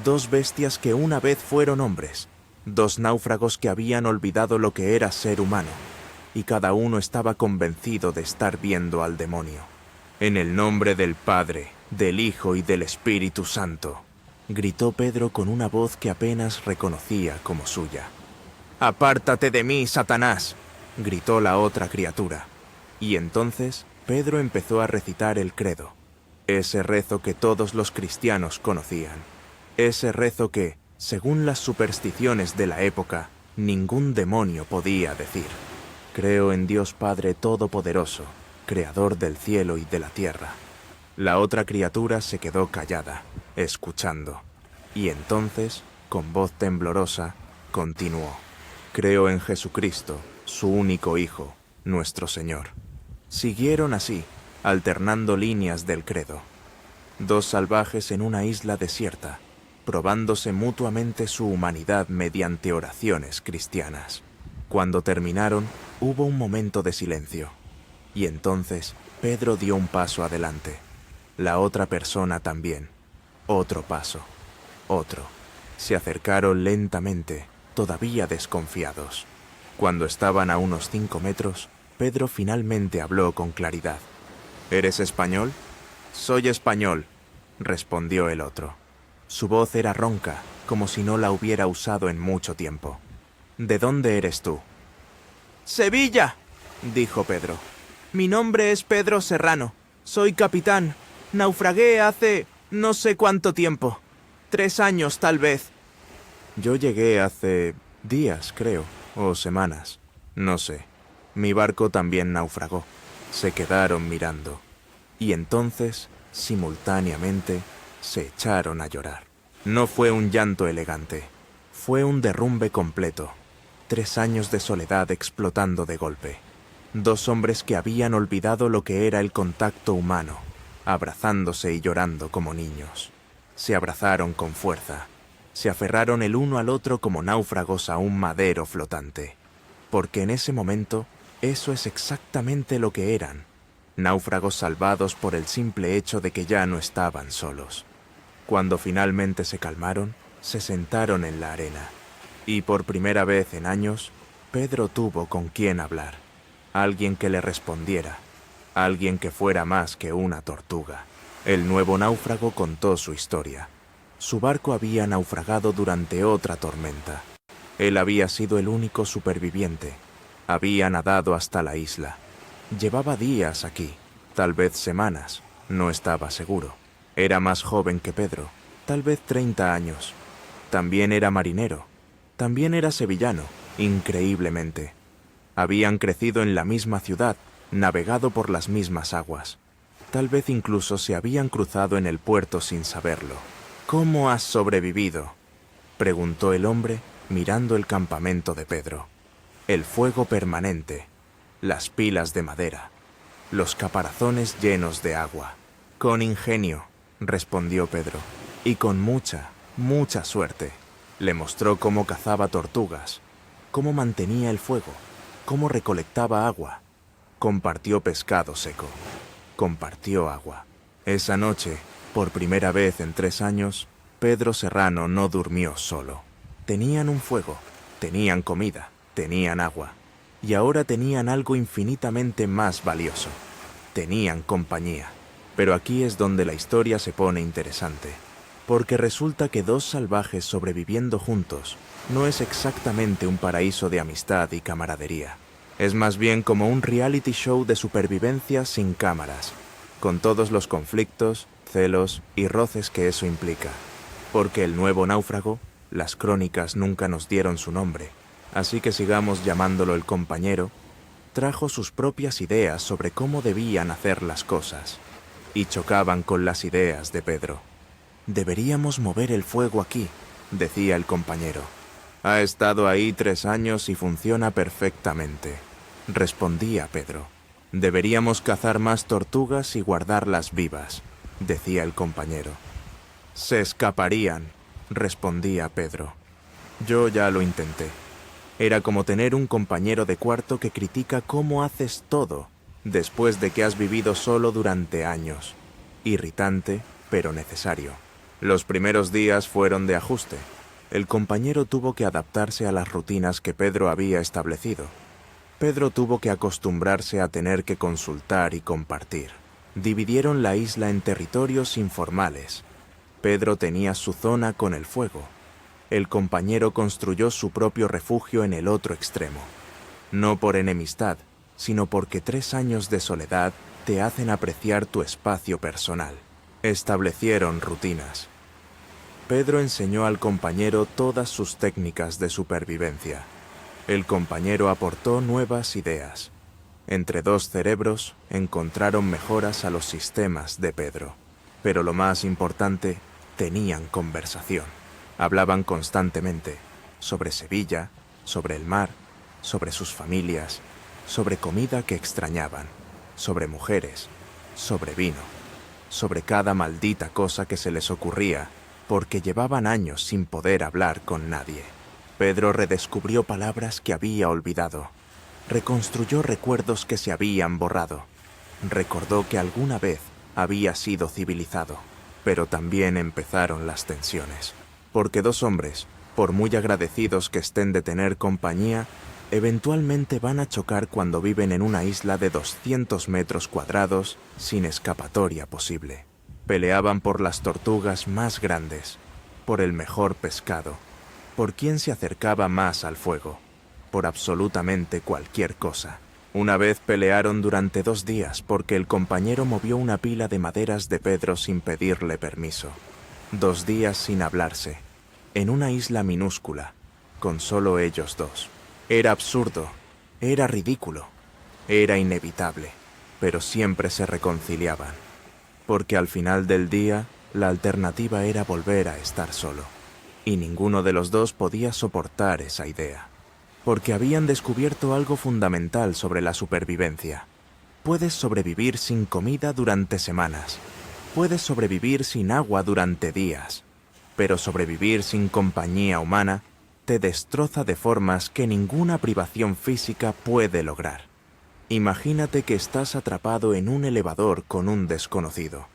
2 bestias que una vez fueron hombres. 2 náufragos que habían olvidado lo que era ser humano. Y cada uno estaba convencido de estar viendo al demonio. En el nombre del Padre, del Hijo y del Espíritu Santo, gritó Pedro con una voz que apenas reconocía como suya. «¡Apártate de mí, Satanás!», gritó la otra criatura. Y entonces Pedro empezó a recitar el credo. Ese rezo que todos los cristianos conocían. Ese rezo que, según las supersticiones de la época, ningún demonio podía decir. Creo en Dios Padre Todopoderoso, Creador del cielo y de la tierra. La otra criatura se quedó callada, escuchando. Y entonces, con voz temblorosa, continuó. Creo en Jesucristo, su único Hijo, nuestro Señor. Siguieron así, alternando líneas del credo. 2 salvajes en una isla desierta, probándose mutuamente su humanidad mediante oraciones cristianas. Cuando terminaron, hubo un momento de silencio. Y entonces Pedro dio un paso adelante. La otra persona también. Otro paso. Otro. Se acercaron lentamente, todavía desconfiados. Cuando estaban a unos 5 metros, Pedro finalmente habló con claridad. ¿Eres español? Soy español, respondió el otro. Su voz era ronca, como si no la hubiera usado en mucho tiempo. ¿De dónde eres tú? Sevilla, dijo Pedro. Mi nombre es Pedro Serrano. Soy capitán. Naufragué hace no sé cuánto tiempo. 3 años, tal vez. Yo llegué hace días, creo, o semanas. No sé. Mi barco también naufragó. Se quedaron mirando. Y entonces, simultáneamente, se echaron a llorar. No fue un llanto elegante. Fue un derrumbe completo. 3 años de soledad explotando de golpe. 2 hombres que habían olvidado lo que era el contacto humano, abrazándose y llorando como niños. Se abrazaron con fuerza. Se aferraron el uno al otro como náufragos a un madero flotante. Porque en ese momento, eso es exactamente lo que eran. Náufragos salvados por el simple hecho de que ya no estaban solos. Cuando finalmente se calmaron, se sentaron en la arena. Y por primera vez en años, Pedro tuvo con quién hablar. Alguien que le respondiera. Alguien que fuera más que una tortuga. El nuevo náufrago contó su historia. Su barco había naufragado durante otra tormenta. Él había sido el único superviviente. Había nadado hasta la isla. Llevaba días aquí, tal vez semanas, no estaba seguro. Era más joven que Pedro, tal vez 30 años. También era marinero. También era sevillano, increíblemente. Habían crecido en la misma ciudad, navegado por las mismas aguas. Tal vez incluso se habían cruzado en el puerto sin saberlo. ¿Cómo has sobrevivido?, preguntó el hombre, mirando el campamento de Pedro. El fuego permanente, las pilas de madera, los caparazones llenos de agua. Con ingenio, respondió Pedro, y con mucha, mucha suerte. Le mostró cómo cazaba tortugas, cómo mantenía el fuego, cómo recolectaba agua. Compartió pescado seco, compartió agua. Esa noche, por primera vez en 3 años, Pedro Serrano no durmió solo. Tenían un fuego, tenían comida, tenían agua. Y ahora tenían algo infinitamente más valioso. Tenían compañía. Pero aquí es donde la historia se pone interesante. Porque resulta que 2 salvajes sobreviviendo juntos no es exactamente un paraíso de amistad y camaradería. Es más bien como un reality show de supervivencia sin cámaras, con todos los conflictos, celos y roces que eso implica. Porque el nuevo náufrago, las crónicas nunca nos dieron su nombre, así que sigamos llamándolo el compañero, trajo sus propias ideas sobre cómo debían hacer las cosas, y chocaban con las ideas de Pedro. Deberíamos mover el fuego aquí, decía el compañero. Ha estado ahí 3 años y funciona perfectamente, respondía Pedro. Deberíamos cazar más tortugas y guardarlas vivas, decía el compañero. Se escaparían, respondía Pedro. Yo ya lo intenté. Era como tener un compañero de cuarto que critica cómo haces todo después de que has vivido solo durante años. Irritante, pero necesario. Los primeros días fueron de ajuste. El compañero tuvo que adaptarse a las rutinas que Pedro había establecido. Pedro tuvo que acostumbrarse a tener que consultar y compartir. Dividieron la isla en territorios informales. Pedro tenía su zona con el fuego. El compañero construyó su propio refugio en el otro extremo. No por enemistad, sino porque 3 años de soledad te hacen apreciar tu espacio personal. Establecieron rutinas. Pedro enseñó al compañero todas sus técnicas de supervivencia. El compañero aportó nuevas ideas. Entre 2 cerebros encontraron mejoras a los sistemas de Pedro. Pero lo más importante, tenían conversación. Hablaban constantemente sobre Sevilla, sobre el mar, sobre sus familias, sobre comida que extrañaban, sobre mujeres, sobre vino, sobre cada maldita cosa que se les ocurría, porque llevaban años sin poder hablar con nadie. Pedro redescubrió palabras que había olvidado. Reconstruyó recuerdos que se habían borrado. Recordó que alguna vez había sido civilizado, pero también empezaron las tensiones. Porque dos hombres, por muy agradecidos que estén de tener compañía, eventualmente van a chocar cuando viven en una isla de 200 metros cuadrados sin escapatoria posible. Peleaban por las tortugas más grandes, por el mejor pescado, por quién se acercaba más al fuego, por absolutamente cualquier cosa. Una vez pelearon durante 2 días porque el compañero movió una pila de maderas de Pedro sin pedirle permiso. 2 días sin hablarse, en una isla minúscula, con solo ellos dos. Era absurdo, era ridículo, era inevitable, pero siempre se reconciliaban, porque al final del día la alternativa era volver a estar solo, y ninguno de los dos podía soportar esa idea, porque habían descubierto algo fundamental sobre la supervivencia. Puedes sobrevivir sin comida durante semanas, puedes sobrevivir sin agua durante días, pero sobrevivir sin compañía humana te destroza de formas que ninguna privación física puede lograr. Imagínate que estás atrapado en un elevador con un desconocido.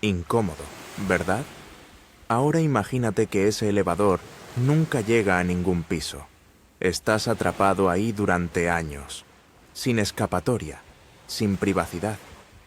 Incómodo, ¿verdad? Ahora imagínate que ese elevador nunca llega a ningún piso. Estás atrapado ahí durante años, sin escapatoria, sin privacidad,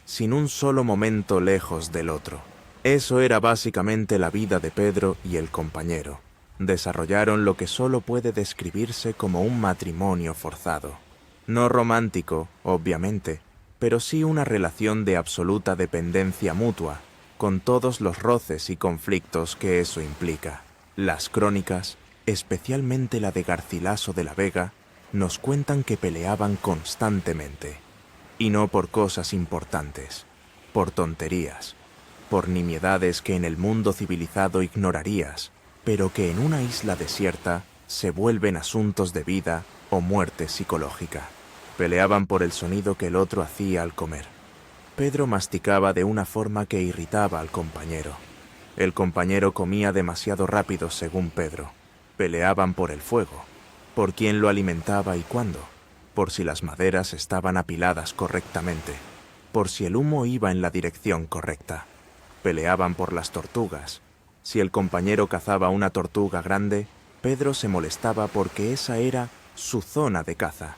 sin un solo momento lejos del otro. Eso era básicamente la vida de Pedro y el compañero. Desarrollaron lo que solo puede describirse como un matrimonio forzado. No romántico, obviamente, pero sí una relación de absoluta dependencia mutua, con todos los roces y conflictos que eso implica. Las crónicas, especialmente la de Garcilaso de la Vega, nos cuentan que peleaban constantemente, y no por cosas importantes, por tonterías, por nimiedades que en el mundo civilizado ignorarías, pero que en una isla desierta se vuelven asuntos de vida o muerte psicológica. Peleaban por el sonido que el otro hacía al comer. Pedro masticaba de una forma que irritaba al compañero. El compañero comía demasiado rápido según Pedro. Peleaban por el fuego, por quién lo alimentaba y cuándo, por si las maderas estaban apiladas correctamente, por si el humo iba en la dirección correcta. Peleaban por las tortugas. Si el compañero cazaba una tortuga grande, Pedro se molestaba porque esa era su zona de caza.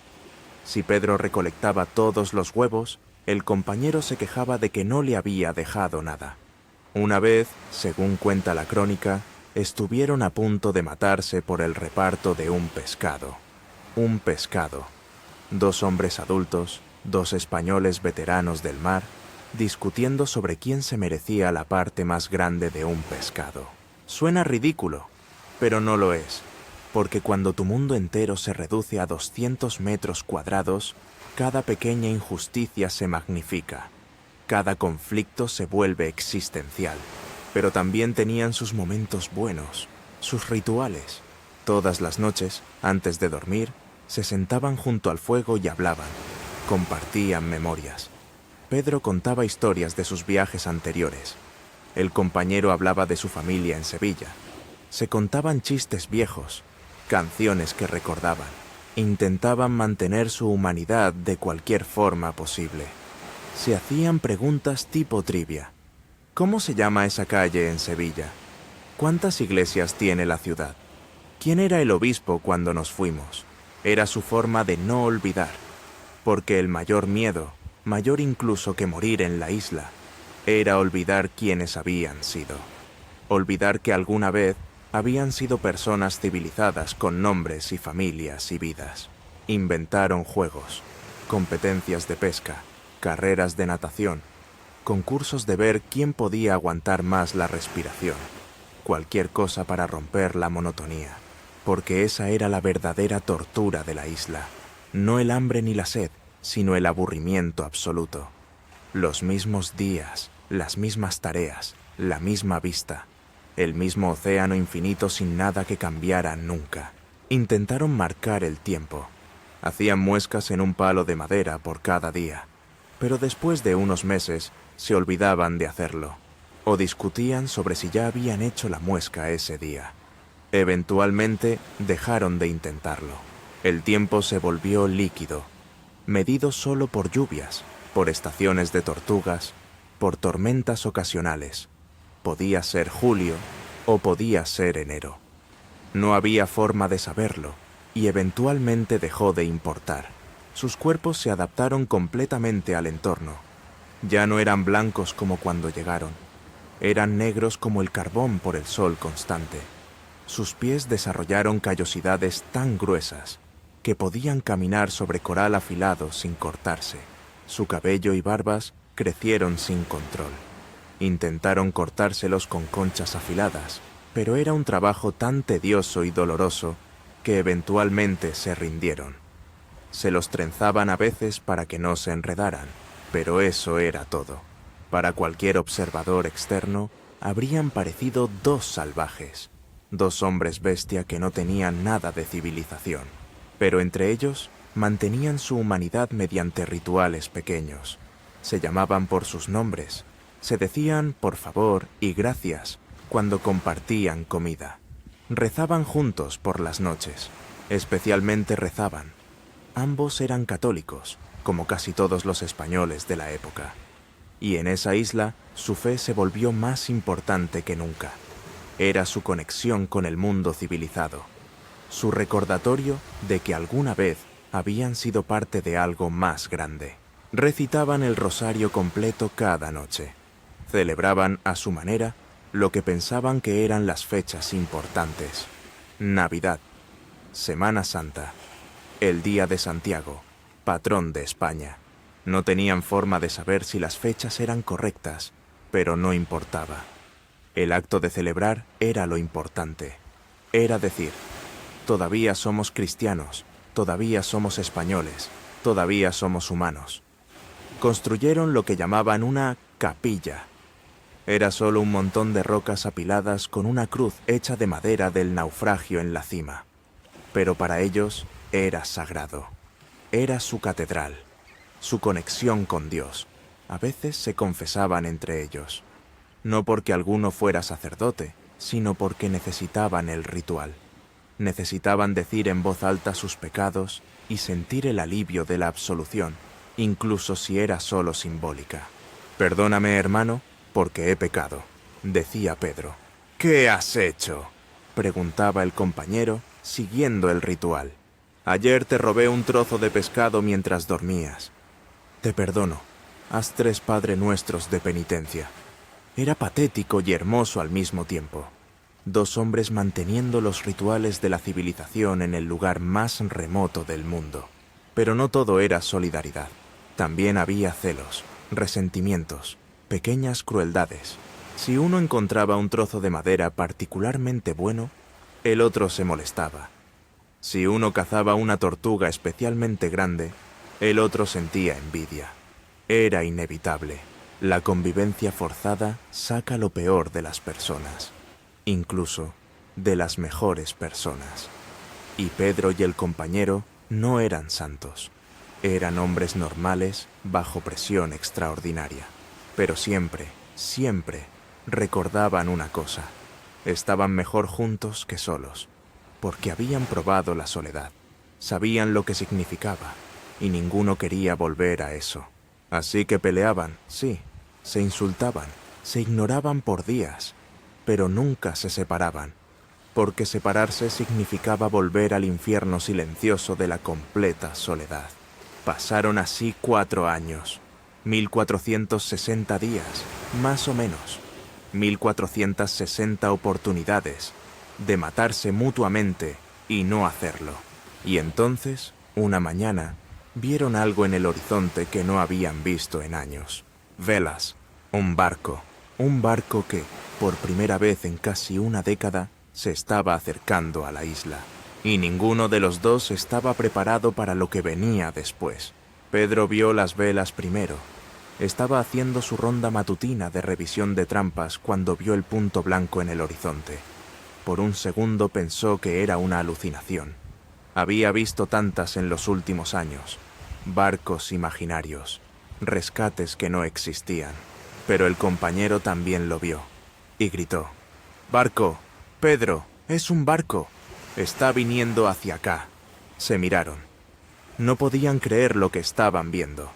Si Pedro recolectaba todos los huevos, el compañero se quejaba de que no le había dejado nada. Una vez, según cuenta la crónica, estuvieron a punto de matarse por el reparto de un pescado. Un pescado. 2 hombres adultos, 2 españoles veteranos del mar, discutiendo sobre quién se merecía la parte más grande de un pescado. Suena ridículo, pero no lo es, porque cuando tu mundo entero se reduce a 200 metros cuadrados, cada pequeña injusticia se magnifica, cada conflicto se vuelve existencial. Pero también tenían sus momentos buenos, sus rituales. Todas las noches, antes de dormir, se sentaban junto al fuego y hablaban, compartían memorias. Pedro contaba historias de sus viajes anteriores. El compañero hablaba de su familia en Sevilla. Se contaban chistes viejos, canciones que recordaban. Intentaban mantener su humanidad de cualquier forma posible. Se hacían preguntas tipo trivia. ¿Cómo se llama esa calle en Sevilla? ¿Cuántas iglesias tiene la ciudad? ¿Quién era el obispo cuando nos fuimos? Era su forma de no olvidar, porque el mayor miedo, mayor incluso que morir en la isla, era olvidar quiénes habían sido. Olvidar que alguna vez habían sido personas civilizadas con nombres y familias y vidas. Inventaron juegos, competencias de pesca, carreras de natación, concursos de ver quién podía aguantar más la respiración, cualquier cosa para romper la monotonía, porque esa era la verdadera tortura de la isla, no el hambre ni la sed, sino el aburrimiento absoluto. Los mismos días, las mismas tareas, la misma vista, el mismo océano infinito sin nada que cambiara nunca. Intentaron marcar el tiempo. Hacían muescas en un palo de madera por cada día, pero después de unos meses se olvidaban de hacerlo, o discutían sobre si ya habían hecho la muesca ese día. Eventualmente dejaron de intentarlo. El tiempo se volvió líquido, medido solo por lluvias, por estaciones de tortugas, por tormentas ocasionales. Podía ser julio o podía ser enero. No había forma de saberlo, y eventualmente dejó de importar. Sus cuerpos se adaptaron completamente al entorno. Ya no eran blancos como cuando llegaron. Eran negros como el carbón por el sol constante. Sus pies desarrollaron callosidades tan gruesas que podían caminar sobre coral afilado sin cortarse. Su cabello y barbas crecieron sin control. Intentaron cortárselos con conchas afiladas, pero era un trabajo tan tedioso y doloroso que eventualmente se rindieron. Se los trenzaban a veces para que no se enredaran, pero eso era todo. Para cualquier observador externo, habrían parecido dos salvajes, dos hombres bestia que no tenían nada de civilización, pero entre ellos mantenían su humanidad mediante rituales pequeños. Se llamaban por sus nombres, se decían por favor y gracias cuando compartían comida. Rezaban juntos por las noches, especialmente rezaban. Ambos eran católicos, como casi todos los españoles de la época. Y en esa isla, su fe se volvió más importante que nunca. Era su conexión con el mundo civilizado, su recordatorio de que alguna vez habían sido parte de algo más grande. Recitaban el rosario completo cada noche. Celebraban a su manera lo que pensaban que eran las fechas importantes. Navidad, Semana Santa, el Día de Santiago, patrón de España. No tenían forma de saber si las fechas eran correctas, pero no importaba. El acto de celebrar era lo importante. Era decir, todavía somos cristianos, todavía somos españoles, todavía somos humanos. Construyeron lo que llamaban una capilla. Era solo un montón de rocas apiladas con una cruz hecha de madera del naufragio en la cima. Pero para ellos era sagrado. Era su catedral, su conexión con Dios. A veces se confesaban entre ellos. No porque alguno fuera sacerdote, sino porque necesitaban el ritual. Necesitaban decir en voz alta sus pecados y sentir el alivio de la absolución, incluso si era solo simbólica. «Perdóname, hermano, porque he pecado», decía Pedro. «¿Qué has hecho?», preguntaba el compañero, siguiendo el ritual. «Ayer te robé un trozo de pescado mientras dormías». «Te perdono. Haz 3 Padre Nuestros de penitencia». Era patético y hermoso al mismo tiempo. 2 hombres manteniendo los rituales de la civilización en el lugar más remoto del mundo. Pero no todo era solidaridad. También había celos, resentimientos, pequeñas crueldades. Si uno encontraba un trozo de madera particularmente bueno, el otro se molestaba. Si uno cazaba una tortuga especialmente grande, el otro sentía envidia. Era inevitable. La convivencia forzada saca lo peor de las personas, incluso de las mejores personas. Y Pedro y el compañero no eran santos. Eran hombres normales bajo presión extraordinaria. Pero siempre, siempre recordaban una cosa. Estaban mejor juntos que solos, porque habían probado la soledad. Sabían lo que significaba, y ninguno quería volver a eso. Así que peleaban, sí, se insultaban, se ignoraban por días, pero nunca se separaban, porque separarse significaba volver al infierno silencioso de la completa soledad. Pasaron así 4 años, 1460 días, más o menos, 1460 oportunidades de matarse mutuamente y no hacerlo. Y entonces, una mañana, vieron algo en el horizonte que no habían visto en años. Velas, un barco que, por primera vez en casi una década, se estaba acercando a la isla. Y ninguno de los dos estaba preparado para lo que venía después. Pedro vio las velas primero. Estaba haciendo su ronda matutina de revisión de trampas cuando vio el punto blanco en el horizonte. Por un segundo pensó que era una alucinación. Había visto tantas en los últimos años. Barcos imaginarios, rescates que no existían. Pero el compañero también lo vio y gritó: «¡Barco! ¡Pedro! ¡Es un barco! Está viniendo hacia acá». Se miraron. No podían creer lo que estaban viendo.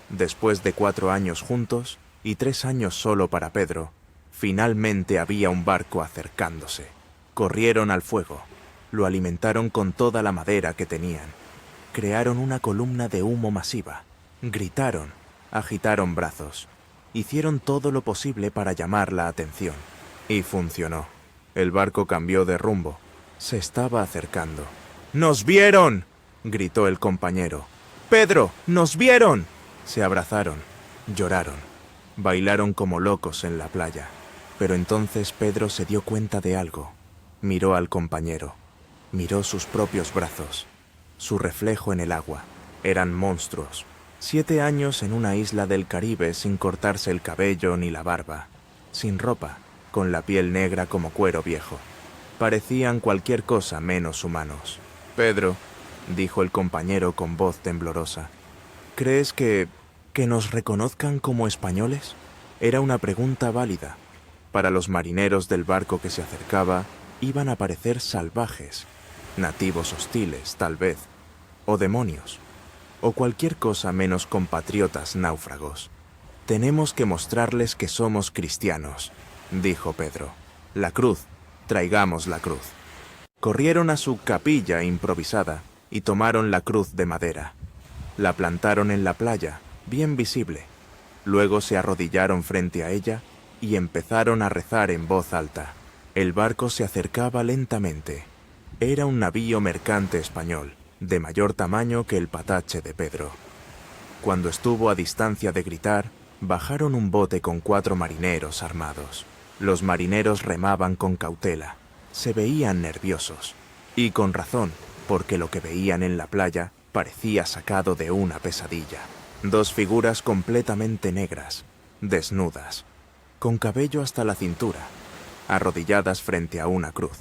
Después de 4 años juntos y 3 años solo para Pedro, finalmente había un barco acercándose. Corrieron al fuego, lo alimentaron con toda la madera que tenían. Crearon una columna de humo masiva, gritaron, agitaron brazos, hicieron todo lo posible para llamar la atención. Y funcionó. El barco cambió de rumbo. Se estaba acercando. ¡Nos vieron!, gritó el compañero. ¡Pedro, nos vieron! Se abrazaron, lloraron, bailaron como locos en la playa. Pero entonces Pedro se dio cuenta de algo. Miró al compañero, miró sus propios brazos, su reflejo en el agua. Eran monstruos. 7 años en una isla del Caribe sin cortarse el cabello ni la barba, sin ropa, con la piel negra como cuero viejo. Parecían cualquier cosa menos humanos. Pedro, dijo el compañero con voz temblorosa, ¿crees que nos reconozcan como españoles? Era una pregunta válida. Para los marineros del barco que se acercaba, iban a parecer salvajes, nativos hostiles, tal vez, o demonios, o cualquier cosa menos compatriotas náufragos. Tenemos que mostrarles que somos cristianos, dijo Pedro. La cruz, traigamos la cruz. Corrieron a su capilla improvisada y tomaron la cruz de madera. La plantaron en la playa, bien visible. Luego se arrodillaron frente a ella y empezaron a rezar en voz alta. El barco se acercaba lentamente. Era un navío mercante español, de mayor tamaño que el patache de Pedro. Cuando estuvo a distancia de gritar, bajaron un bote con 4 marineros armados. Los marineros remaban con cautela. Se veían nerviosos. Y con razón, porque lo que veían en la playa parecía sacado de una pesadilla. 2 figuras completamente negras, desnudas, con cabello hasta la cintura, arrodilladas frente a una cruz,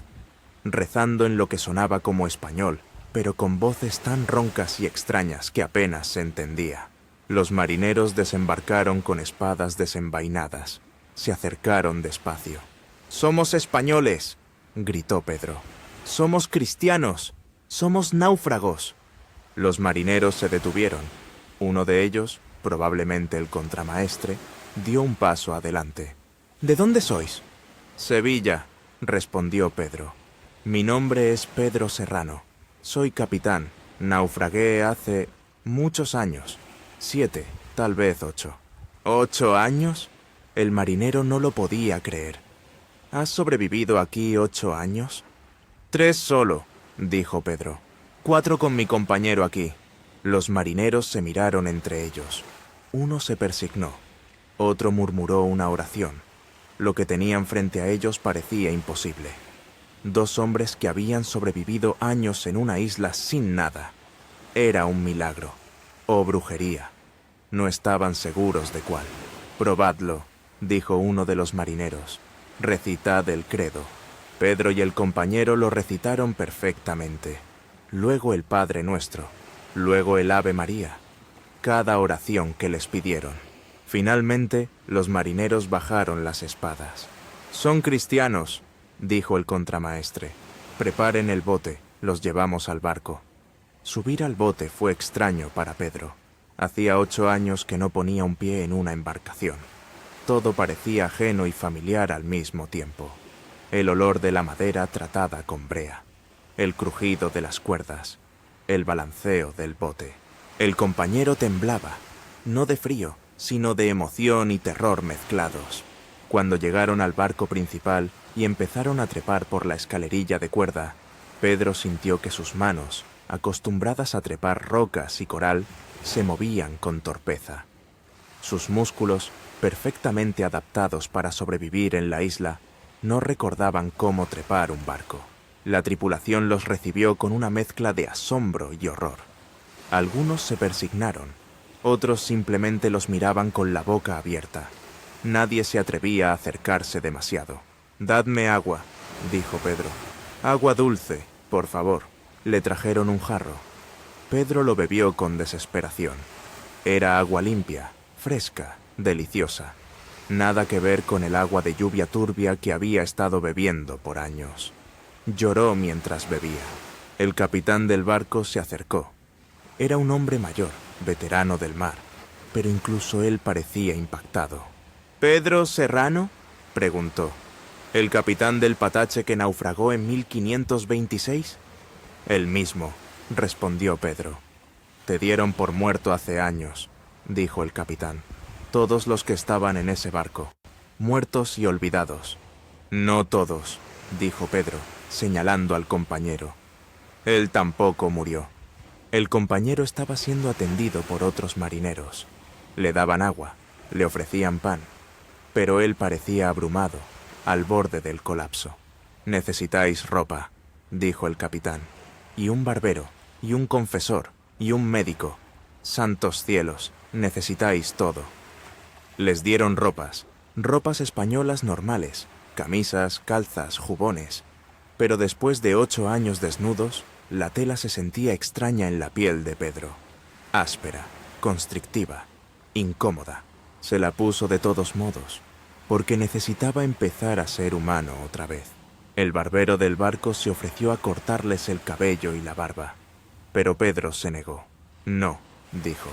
rezando en lo que sonaba como español, pero con voces tan roncas y extrañas que apenas se entendía. Los marineros desembarcaron con espadas desenvainadas. Se acercaron despacio. «¡Somos españoles!», gritó Pedro. «¡Somos cristianos! ¡Somos náufragos!». Los marineros se detuvieron. Uno de ellos, probablemente el contramaestre, dio un paso adelante. «¿De dónde sois?». «Sevilla», respondió Pedro. «Mi nombre es Pedro Serrano. Soy capitán. Naufragué hace muchos años. 7, tal vez 8». «¿8 años?». El marinero no lo podía creer. «¿Has sobrevivido aquí 8 años?». «3 solo», dijo Pedro. 4 con mi compañero aquí». Los marineros se miraron entre ellos. Uno se persignó. Otro murmuró una oración. Lo que tenían frente a ellos parecía imposible. 2 hombres que habían sobrevivido años en una isla sin nada. Era un milagro. O brujería. No estaban seguros de cuál. «Probadlo», dijo uno de los marineros. «Recitad el credo». Pedro y el compañero lo recitaron perfectamente. Luego el Padre Nuestro. Luego el Ave María. Cada oración que les pidieron. Finalmente, los marineros bajaron las espadas. «Son cristianos», dijo el contramaestre. «Preparen el bote, los llevamos al barco». Subir al bote fue extraño para Pedro. Hacía 8 años que no ponía un pie en una embarcación. Todo parecía ajeno y familiar al mismo tiempo. El olor de la madera tratada con brea, el crujido de las cuerdas, el balanceo del bote. El compañero temblaba, no de frío, sino de emoción y terror mezclados. Cuando llegaron al barco principal y empezaron a trepar por la escalerilla de cuerda, Pedro sintió que sus manos, acostumbradas a trepar rocas y coral, se movían con torpeza. Sus músculos, perfectamente adaptados para sobrevivir en la isla, no recordaban cómo trepar un barco. La tripulación los recibió con una mezcla de asombro y horror. Algunos se persignaron, otros simplemente los miraban con la boca abierta. Nadie se atrevía a acercarse demasiado. «Dadme agua», dijo Pedro. «Agua dulce, por favor». Le trajeron un jarro. Pedro lo bebió con desesperación. Era agua limpia, fresca, deliciosa. Nada que ver con el agua de lluvia turbia que había estado bebiendo por años. Lloró mientras bebía. El capitán del barco se acercó. Era un hombre mayor, veterano del mar, pero incluso él parecía impactado. ¿Pedro Serrano?, preguntó. ¿El capitán del Patache que naufragó en 1526? El mismo, respondió Pedro. Te dieron por muerto hace años, dijo el capitán. Todos los que estaban en ese barco, muertos y olvidados. No todos, dijo Pedro, señalando al compañero. Él tampoco murió. El compañero estaba siendo atendido por otros marineros. Le daban agua, le ofrecían pan, pero él parecía abrumado, al borde del colapso. Necesitáis ropa, dijo el capitán, y un barbero, y un confesor, y un médico. Santos cielos, necesitáis todo. Les dieron ropas españolas normales, camisas, calzas, jubones. Pero después de 8 años desnudos, la tela se sentía extraña en la piel de Pedro. Áspera, constrictiva, incómoda. Se la puso de todos modos, porque necesitaba empezar a ser humano otra vez. El barbero del barco se ofreció a cortarles el cabello y la barba, pero Pedro se negó. No, dijo,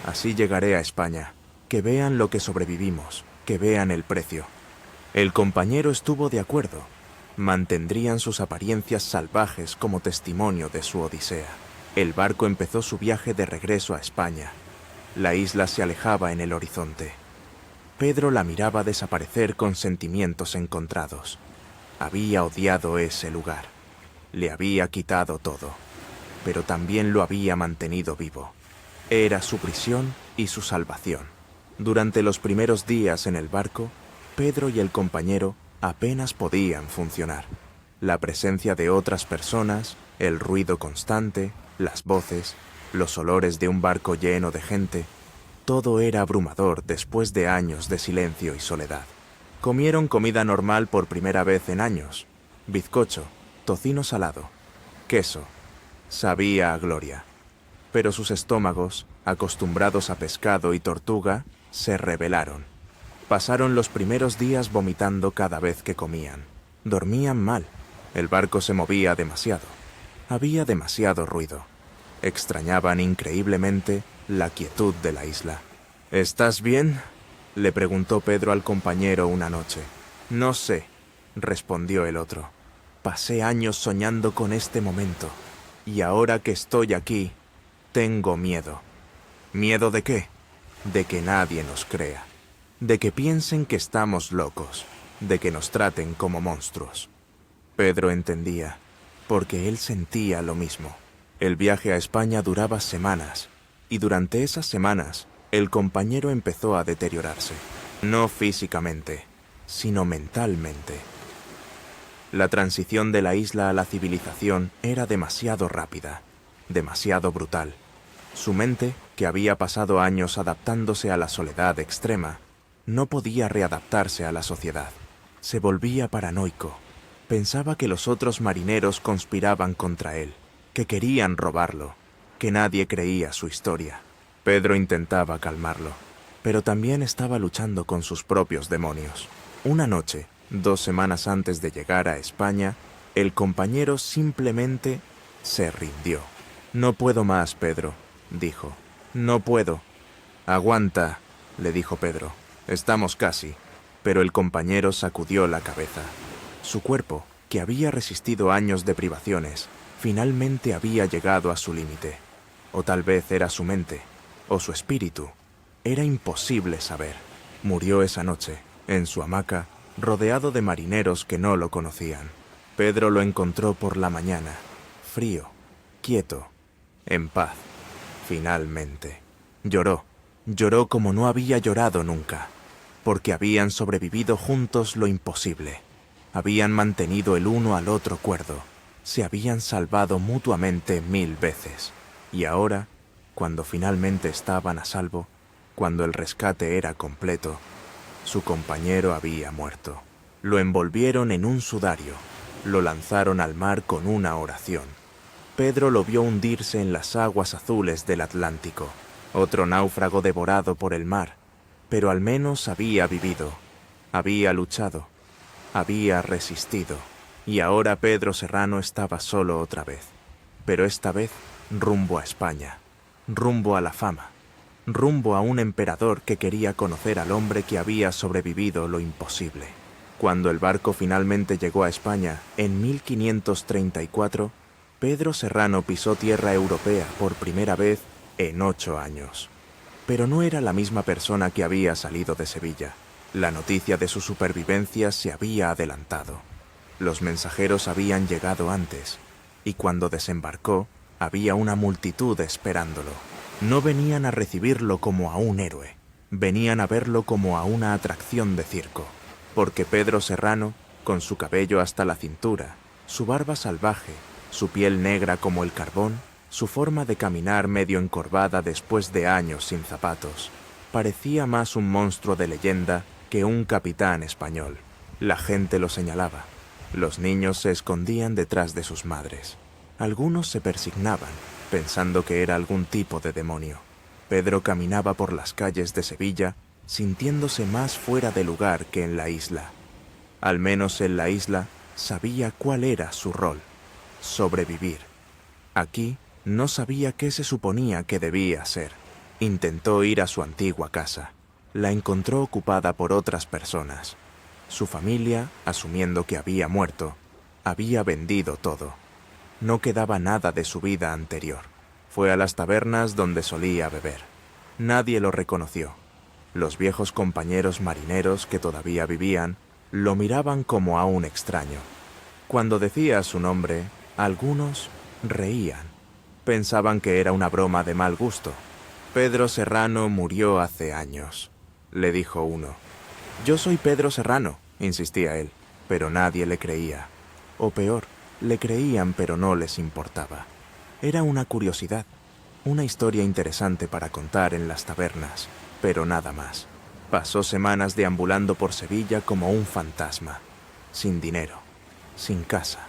así llegaré a España. Que vean lo que sobrevivimos, que vean el precio. El compañero estuvo de acuerdo. Mantendrían sus apariencias salvajes como testimonio de su odisea. El barco empezó su viaje de regreso a España. La isla se alejaba en el horizonte. Pedro la miraba desaparecer con sentimientos encontrados. Había odiado ese lugar. Le había quitado todo, pero también lo había mantenido vivo. Era su prisión y su salvación. Durante los primeros días en el barco, Pedro y el compañero apenas podían funcionar. La presencia de otras personas, el ruido constante, las voces, los olores de un barco lleno de gente, todo era abrumador después de años de silencio y soledad. Comieron comida normal por primera vez en años. Bizcocho, tocino salado, queso. Sabía a gloria. Pero sus estómagos, acostumbrados a pescado y tortuga, se rebelaron. Pasaron los primeros días vomitando cada vez que comían. Dormían mal. El barco se movía demasiado. Había demasiado ruido. Extrañaban increíblemente la quietud de la isla. ¿Estás bien?, le preguntó Pedro al compañero una noche. No sé, respondió el otro. Pasé años soñando con este momento, y ahora que estoy aquí, tengo miedo. ¿Miedo de qué? De que nadie nos crea, de que piensen que estamos locos, de que nos traten como monstruos. Pedro entendía, porque él sentía lo mismo. El viaje a España duraba semanas, y durante esas semanas, el compañero empezó a deteriorarse. No físicamente, sino mentalmente. La transición de la isla a la civilización era demasiado rápida, demasiado brutal. Su mente, que había pasado años adaptándose a la soledad extrema, no podía readaptarse a la sociedad. Se volvía paranoico. Pensaba que los otros marineros conspiraban contra él, que querían robarlo, que nadie creía su historia. Pedro intentaba calmarlo, pero también estaba luchando con sus propios demonios. Una noche, 2 semanas antes de llegar a España, el compañero simplemente se rindió. No puedo más, Pedro, dijo. No puedo. Aguanta, le dijo Pedro. Estamos casi. Pero el compañero sacudió la cabeza. Su cuerpo, que había resistido años de privaciones, finalmente había llegado a su límite. O tal vez era su mente, o su espíritu. Era imposible saber. Murió esa noche, en su hamaca, rodeado de marineros que no lo conocían. Pedro lo encontró por la mañana, frío, quieto, en paz. Finalmente. Lloró como no había llorado nunca, porque habían sobrevivido juntos lo imposible. Habían mantenido el uno al otro cuerdo, se habían salvado mutuamente 1000 veces. Y ahora, cuando finalmente estaban a salvo, cuando el rescate era completo, su compañero había muerto. Lo envolvieron en un sudario, lo lanzaron al mar con una oración. Pedro lo vio hundirse en las aguas azules del Atlántico, otro náufrago devorado por el mar, pero al menos había vivido, había luchado, había resistido, y ahora Pedro Serrano estaba solo otra vez, pero esta vez rumbo a España. rumbo a la fama, rumbo a un emperador que quería conocer al hombre que había sobrevivido lo imposible. Cuando el barco finalmente llegó a España, en 1534, Pedro Serrano pisó tierra europea por primera vez en 8 años. Pero no era la misma persona que había salido de Sevilla. La noticia de su supervivencia se había adelantado. Los mensajeros habían llegado antes, y cuando desembarcó, había una multitud esperándolo. No venían a recibirlo como a un héroe, venían a verlo como a una atracción de circo, porque Pedro Serrano, con su cabello hasta la cintura, su barba salvaje, su piel negra como el carbón, su forma de caminar medio encorvada después de años sin zapatos, parecía más un monstruo de leyenda que un capitán español. La gente lo señalaba. Los niños se escondían detrás de sus madres. Algunos se persignaban, pensando que era algún tipo de demonio. Pedro caminaba por las calles de Sevilla, sintiéndose más fuera de lugar que en la isla. Al menos en la isla sabía cuál era su rol: sobrevivir. Aquí no sabía qué se suponía que debía hacer. Intentó ir a su antigua casa. La encontró ocupada por otras personas. Su familia, asumiendo que había muerto, había vendido todo. No quedaba nada de su vida anterior. Fue a las tabernas donde solía beber. Nadie lo reconoció. Los viejos compañeros marineros que todavía vivían lo miraban como a un extraño. Cuando decía su nombre, algunos reían. Pensaban que era una broma de mal gusto. Pedro Serrano murió hace años, le dijo uno. Yo soy Pedro Serrano, insistía él, pero nadie le creía. O peor, le creían pero no les importaba. Era una curiosidad, una historia interesante para contar en las tabernas, pero nada más. Pasó semanas deambulando por Sevilla como un fantasma, sin dinero, sin casa,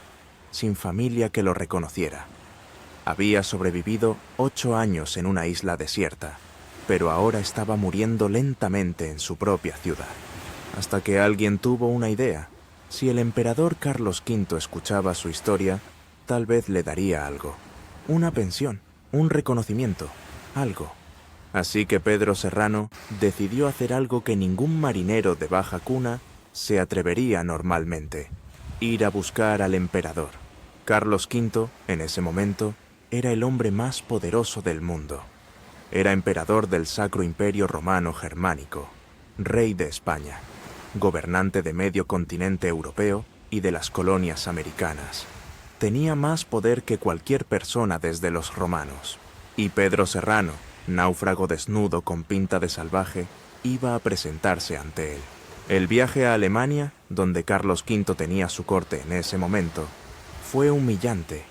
sin familia que lo reconociera. Había sobrevivido 8 años en una isla desierta, pero ahora estaba muriendo lentamente en su propia ciudad. Hasta que alguien tuvo una idea. Si el emperador Carlos V escuchaba su historia, tal vez le daría algo. Una pensión, un reconocimiento, algo. Así que Pedro Serrano decidió hacer algo que ningún marinero de baja cuna se atrevería normalmente: ir a buscar al emperador. Carlos V, en ese momento, era el hombre más poderoso del mundo. Era emperador del Sacro Imperio Romano Germánico, rey de España, gobernante de medio continente europeo y de las colonias americanas. Tenía más poder que cualquier persona desde los romanos. Y Pedro Serrano, náufrago desnudo con pinta de salvaje, iba a presentarse ante él. El viaje a Alemania, donde Carlos V tenía su corte en ese momento, fue humillante.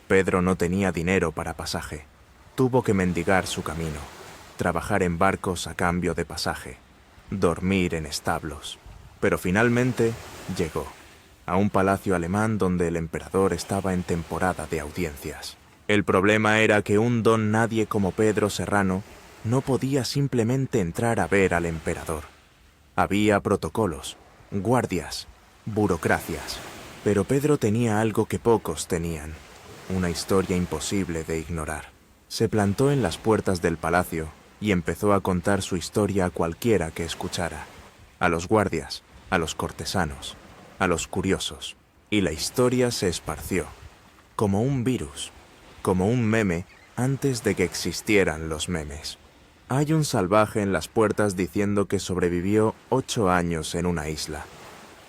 Pedro no tenía dinero para pasaje. Tuvo que mendigar su camino, trabajar en barcos a cambio de pasaje, dormir en establos. Pero finalmente llegó a un palacio alemán donde el emperador estaba en temporada de audiencias. El problema era que un don nadie como Pedro Serrano no podía simplemente entrar a ver al emperador. Había protocolos, guardias, burocracias. Pero Pedro tenía algo que pocos tenían: una historia imposible de ignorar. Se plantó en las puertas del palacio y empezó a contar su historia a cualquiera que escuchara. A los guardias, a los cortesanos, a los curiosos. Y la historia se esparció, como un virus, como un meme antes de que existieran los memes. Hay un salvaje en las puertas diciendo que sobrevivió 8 años en una isla.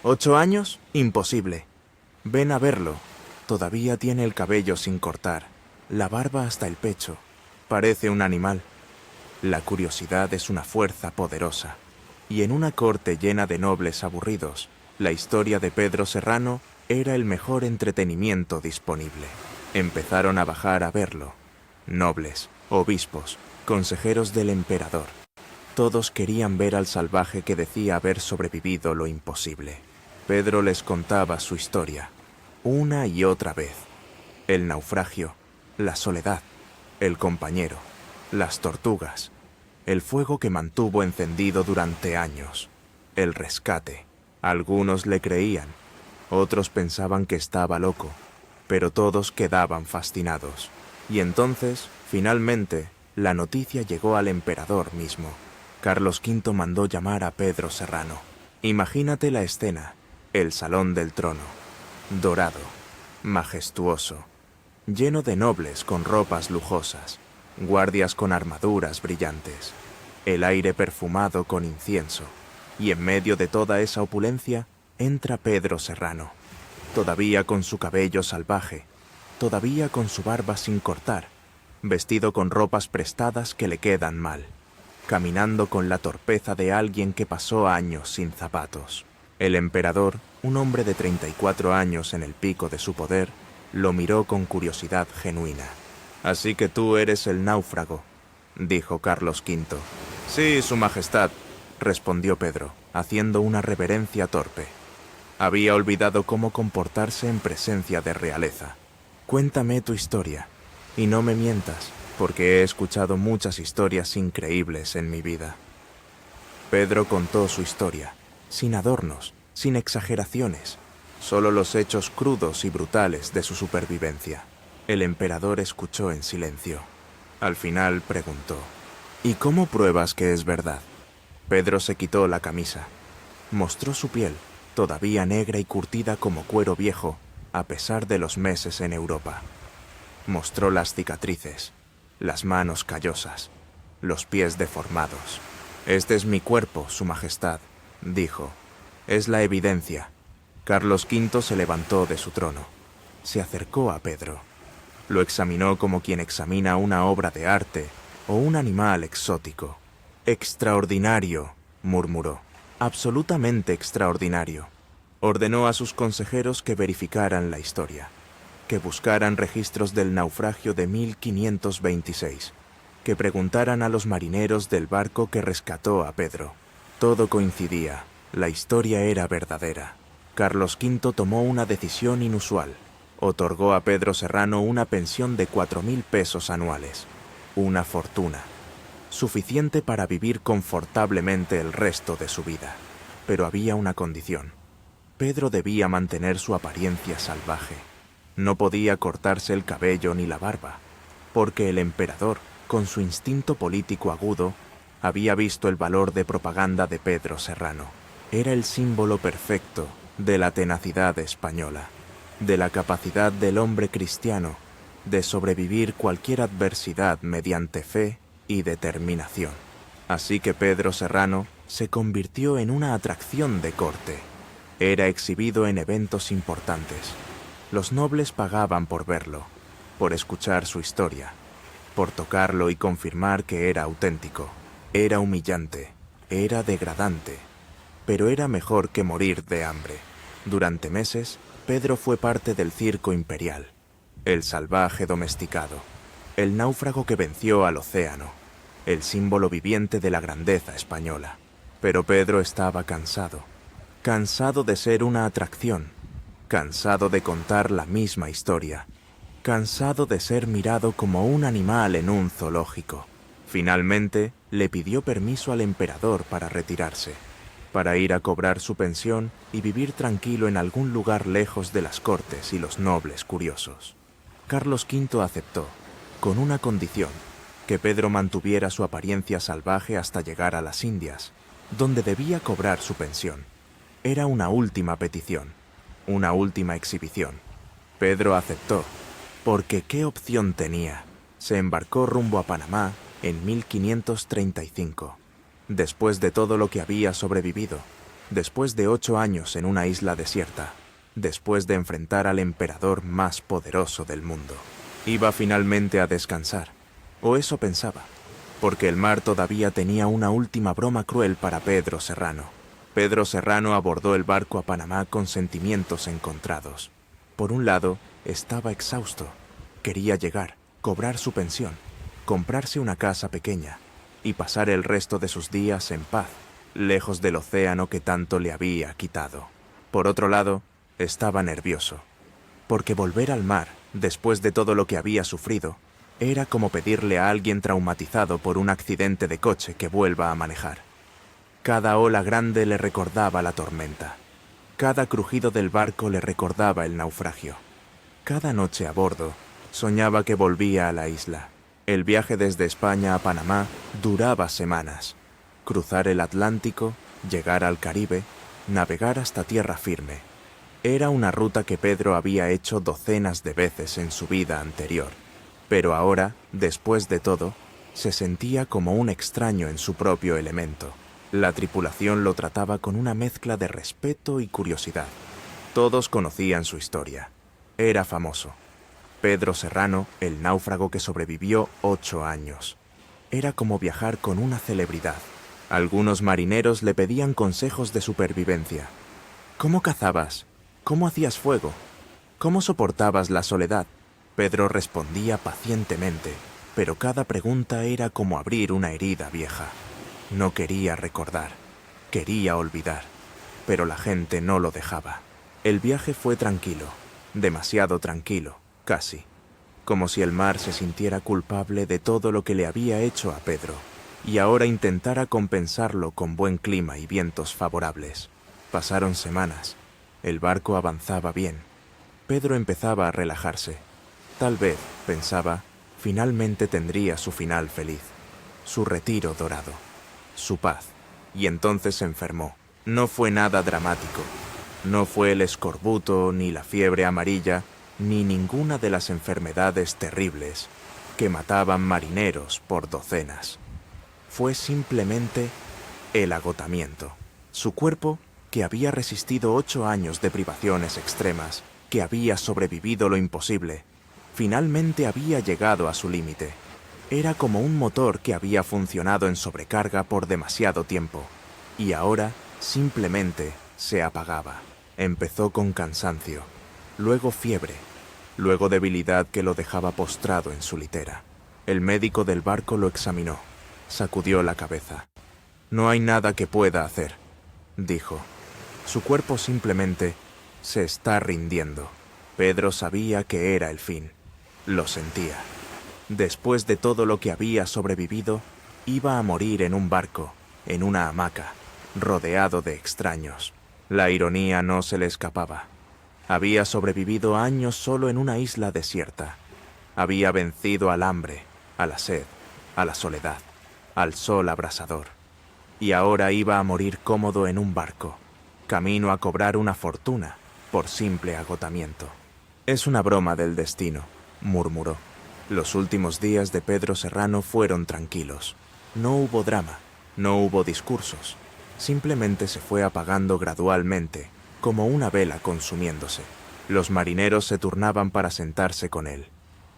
¿8 años? Imposible. Ven a verlo. Todavía tiene el cabello sin cortar, la barba hasta el pecho. Parece un animal. La curiosidad es una fuerza poderosa. Y en una corte llena de nobles aburridos, la historia de Pedro Serrano era el mejor entretenimiento disponible. Empezaron a bajar a verlo. Nobles, obispos, consejeros del emperador. Todos querían ver al salvaje que decía haber sobrevivido lo imposible. Pedro les contaba su historia, una y otra vez. El naufragio, la soledad, el compañero, las tortugas, el fuego que mantuvo encendido durante años, el rescate. Algunos le creían, otros pensaban que estaba loco, pero todos quedaban fascinados. Y entonces, finalmente, La noticia llegó al emperador mismo. Carlos V mandó llamar a Pedro Serrano. Imagínate la escena, el salón del trono, dorado, majestuoso, lleno de nobles con ropas lujosas, guardias con armaduras brillantes, el aire perfumado con incienso, y en medio de toda esa opulencia entra Pedro Serrano, todavía con su cabello salvaje, todavía con su barba sin cortar, vestido con ropas prestadas que le quedan mal, caminando con la torpeza de alguien que pasó años sin zapatos. El emperador, un hombre de 34 años en el pico de su poder, lo miró con curiosidad genuina. «Así que tú eres el náufrago», dijo Carlos V. «Sí, su majestad», respondió Pedro, haciendo una reverencia torpe. Había olvidado cómo comportarse en presencia de realeza. «Cuéntame tu historia, y no me mientas, porque he escuchado muchas historias increíbles en mi vida». Pedro contó su historia, sin adornos, sin exageraciones, solo los hechos crudos y brutales de su supervivencia. El emperador escuchó en silencio. Al final preguntó: «¿Y cómo pruebas que es verdad?». Pedro se quitó la camisa. Mostró su piel, todavía negra y curtida como cuero viejo, a pesar de los meses en Europa. Mostró las cicatrices, las manos callosas, los pies deformados. «Este es mi cuerpo, su majestad», dijo. «Es la evidencia». Carlos V se levantó de su trono. Se acercó a Pedro. Lo examinó como quien examina una obra de arte o un animal exótico. «Extraordinario», murmuró. «Absolutamente extraordinario». Ordenó a sus consejeros que verificaran la historia, que buscaran registros del naufragio de 1526, que preguntaran a los marineros del barco que rescató a Pedro. Todo coincidía, la historia era verdadera. Carlos V tomó una decisión inusual. Otorgó a Pedro Serrano una pensión de 4.000 pesos anuales, una fortuna, suficiente para vivir confortablemente el resto de su vida. Pero había una condición. Pedro debía mantener su apariencia salvaje. No podía cortarse el cabello ni la barba, porque el emperador, con su instinto político agudo, había visto el valor de propaganda de Pedro Serrano. Era el símbolo perfecto de la tenacidad española, de la capacidad del hombre cristiano de sobrevivir cualquier adversidad mediante fe y determinación. Así que Pedro Serrano se convirtió en una atracción de corte. Era exhibido en eventos importantes. Los nobles pagaban por verlo, por escuchar su historia, por tocarlo y confirmar que era auténtico. Era humillante, era degradante, pero era mejor que morir de hambre. Durante meses, Pedro fue parte del circo imperial, el salvaje domesticado, el náufrago que venció al océano, el símbolo viviente de la grandeza española. Pero Pedro estaba cansado, cansado de ser una atracción, cansado de contar la misma historia, cansado de ser mirado como un animal en un zoológico. Finalmente, le pidió permiso al emperador para retirarse, para ir a cobrar su pensión y vivir tranquilo en algún lugar lejos de las cortes y los nobles curiosos. Carlos V aceptó, con una condición: que Pedro mantuviera su apariencia salvaje hasta llegar a las Indias, donde debía cobrar su pensión. Era una última petición, una última exhibición. Pedro aceptó, porque ¿qué opción tenía? Se embarcó rumbo a Panamá en 1535. Después de todo lo que había sobrevivido, después de 8 años en una isla desierta, después de enfrentar al emperador más poderoso del mundo, iba finalmente a descansar, o eso pensaba, porque el mar todavía tenía una última broma cruel para Pedro Serrano. Pedro Serrano abordó el barco a Panamá con sentimientos encontrados. Por un lado, estaba exhausto. Quería llegar, cobrar su pensión, comprarse una casa pequeña y pasar el resto de sus días en paz, lejos del océano que tanto le había quitado. Por otro lado, estaba nervioso, porque volver al mar, después de todo lo que había sufrido, era como pedirle a alguien traumatizado por un accidente de coche que vuelva a manejar. Cada ola grande le recordaba la tormenta. Cada crujido del barco le recordaba el naufragio. Cada noche a bordo, soñaba que volvía a la isla, El viaje desde España a Panamá duraba semanas. Cruzar el Atlántico, llegar al Caribe, navegar hasta tierra firme. Era una ruta que Pedro había hecho docenas de veces en su vida anterior, pero ahora, después de todo, se sentía como un extraño en su propio elemento. La tripulación lo trataba con una mezcla de respeto y curiosidad. Todos conocían su historia. Era famoso. Pedro Serrano, el náufrago que sobrevivió 8 años. Era como viajar con una celebridad. Algunos marineros le pedían consejos de supervivencia. ¿Cómo cazabas? ¿Cómo hacías fuego? ¿Cómo soportabas la soledad? Pedro respondía pacientemente, pero cada pregunta era como abrir una herida vieja. No quería recordar, quería olvidar, pero la gente no lo dejaba. El viaje fue tranquilo, demasiado tranquilo, casi, como si el mar se sintiera culpable de todo lo que le había hecho a Pedro, y ahora intentara compensarlo con buen clima y vientos favorables. Pasaron semanas. El barco avanzaba bien. Pedro empezaba a relajarse. Tal vez, pensaba, finalmente tendría su final feliz, su retiro dorado, su paz. Y entonces se enfermó. No fue nada dramático. No fue el escorbuto, ni la fiebre amarilla, ni ninguna de las enfermedades terribles que mataban marineros por docenas. Fue simplemente el agotamiento. Su cuerpo, que había resistido 8 años de privaciones extremas, que había sobrevivido lo imposible, finalmente había llegado a su límite. Era como un motor que había funcionado en sobrecarga por demasiado tiempo, y ahora simplemente se apagaba. Empezó con cansancio, luego fiebre, luego debilidad que lo dejaba postrado en su litera. El médico del barco lo examinó, sacudió la cabeza. «No hay nada que pueda hacer», dijo. Su cuerpo simplemente se está rindiendo. Pedro sabía que era el fin. Lo sentía. Después de todo lo que había sobrevivido, iba a morir en un barco, en una hamaca, rodeado de extraños. La ironía no se le escapaba. Había sobrevivido años solo en una isla desierta. Había vencido al hambre, a la sed, a la soledad, al sol abrasador. Y ahora iba a morir cómodo en un barco, camino a cobrar una fortuna por simple agotamiento. «Es una broma del destino», murmuró. Los últimos días de Pedro Serrano fueron tranquilos. No hubo drama, no hubo discursos. Simplemente se fue apagando gradualmente, como una vela consumiéndose. Los marineros se turnaban para sentarse con él.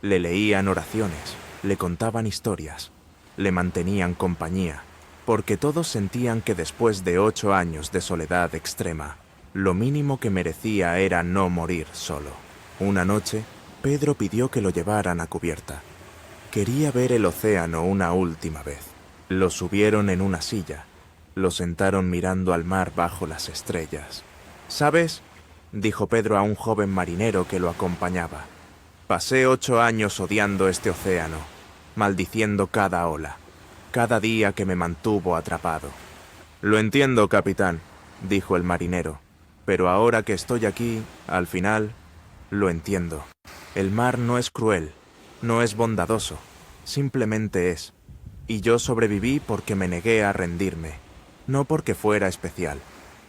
Le leían oraciones, le contaban historias, le mantenían compañía, porque todos sentían que después de 8 años de soledad extrema, lo mínimo que merecía era no morir solo. Una noche, Pedro pidió que lo llevaran a cubierta. Quería ver el océano una última vez. Lo subieron en una silla, lo sentaron mirando al mar bajo las estrellas. «¿Sabes?», dijo Pedro a un joven marinero que lo acompañaba. «Pasé 8 años odiando este océano, maldiciendo cada ola, cada día que me mantuvo atrapado». «Lo entiendo, capitán», dijo el marinero, «pero ahora que estoy aquí, al final, lo entiendo. El mar no es cruel, no es bondadoso, simplemente es. Y yo sobreviví porque me negué a rendirme, no porque fuera especial,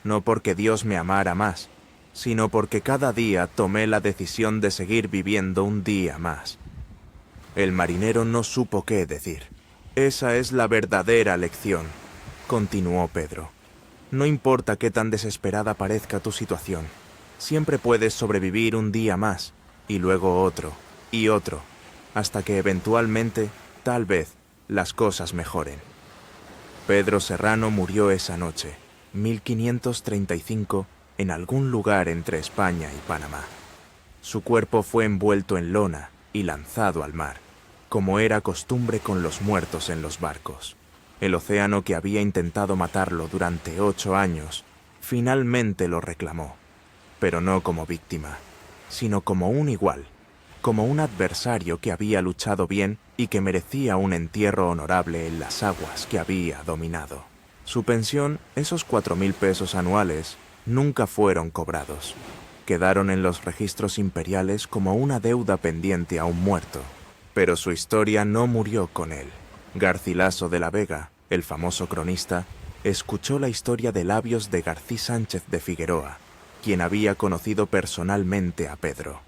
no porque Dios me amara más, sino porque cada día tomé la decisión de seguir viviendo un día más». El marinero no supo qué decir. «Esa es la verdadera lección», continuó Pedro. «No importa qué tan desesperada parezca tu situación, siempre puedes sobrevivir un día más, y luego otro, y otro, hasta que eventualmente, tal vez, las cosas mejoren». Pedro Serrano murió esa noche, 1535, en algún lugar entre España y Panamá. Su cuerpo fue envuelto en lona y lanzado al mar, como era costumbre con los muertos en los barcos. El océano que había intentado matarlo durante 8 años, finalmente lo reclamó, pero no como víctima, sino como un igual, como un adversario que había luchado bien y que merecía un entierro honorable en las aguas que había dominado. Su pensión, esos 4.000 pesos anuales, nunca fueron cobrados. Quedaron en los registros imperiales como una deuda pendiente a un muerto, Pero su historia no murió con él. Garcilaso de la Vega, el famoso cronista, escuchó la historia de labios de Garcí Sánchez de Figueroa, quien había conocido personalmente a Pedro.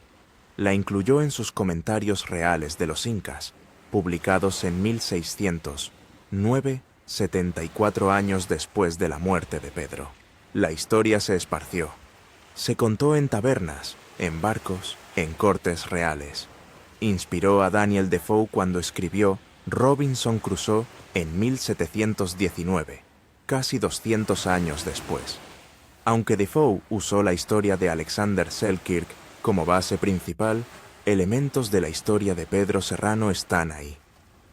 La incluyó en sus comentarios reales de los incas, publicados en 1609, 74 años después de la muerte de Pedro. La historia se esparció. Se contó en tabernas, en barcos, en cortes reales. Inspiró a Daniel Defoe cuando escribió Robinson Crusoe en 1719, casi 200 años después. Aunque Defoe usó la historia de Alexander Selkirk como base principal, elementos de la historia de Pedro Serrano están ahí.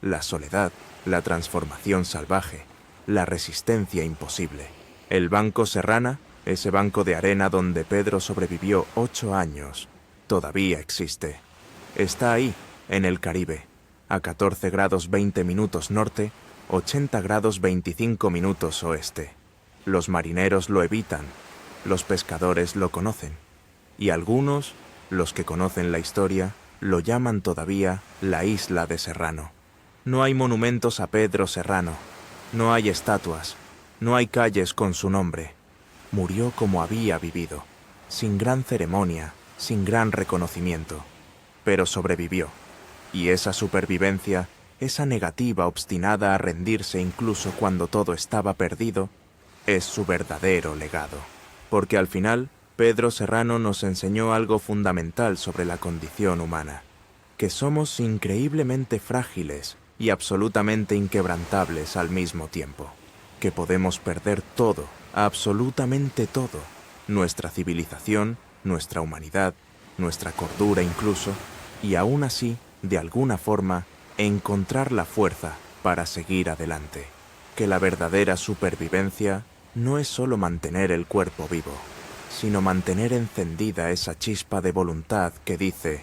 La soledad, la transformación salvaje, la resistencia imposible. El Banco Serrana, ese banco de arena donde Pedro sobrevivió 8 años, todavía existe. Está ahí, en el Caribe, a 14 grados 20 minutos norte, 80 grados 25 minutos oeste. Los marineros lo evitan, los pescadores lo conocen, y algunos, los que conocen la historia, lo llaman todavía la isla de Serrano. No hay monumentos a Pedro Serrano, no hay estatuas, no hay calles con su nombre. Murió como había vivido, sin gran ceremonia, sin gran reconocimiento, pero sobrevivió, y esa supervivencia, esa negativa obstinada a rendirse incluso cuando todo estaba perdido, es su verdadero legado. Porque al final, Pedro Serrano nos enseñó algo fundamental sobre la condición humana, que somos increíblemente frágiles y absolutamente inquebrantables al mismo tiempo, que podemos perder todo, absolutamente todo, nuestra civilización, nuestra humanidad, nuestra cordura incluso, y aún así, de alguna forma, encontrar la fuerza para seguir adelante, que la verdadera supervivencia no es solo mantener el cuerpo vivo, sino mantener encendida esa chispa de voluntad que dice,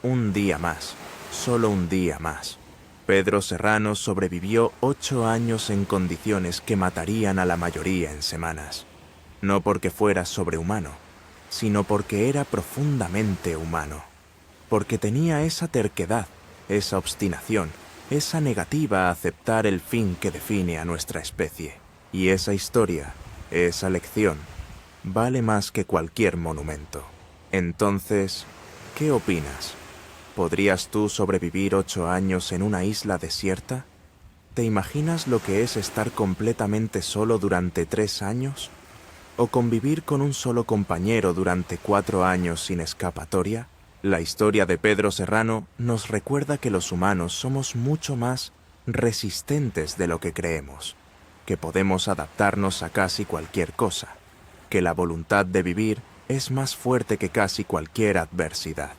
un día más, solo un día más. Pedro Serrano sobrevivió 8 años en condiciones que matarían a la mayoría en semanas. No porque fuera sobrehumano, sino porque era profundamente humano. Porque tenía esa terquedad, esa obstinación, esa negativa a aceptar el fin que define a nuestra especie. Y esa historia, esa lección, vale más que cualquier monumento. Entonces, ¿qué opinas? ¿Podrías tú sobrevivir 8 años en una isla desierta? ¿Te imaginas lo que es estar completamente solo durante 3 años? ¿O convivir con un solo compañero durante 4 años sin escapatoria? La historia de Pedro Serrano nos recuerda que los humanos somos mucho más resistentes de lo que creemos, que podemos adaptarnos a casi cualquier cosa, que la voluntad de vivir es más fuerte que casi cualquier adversidad.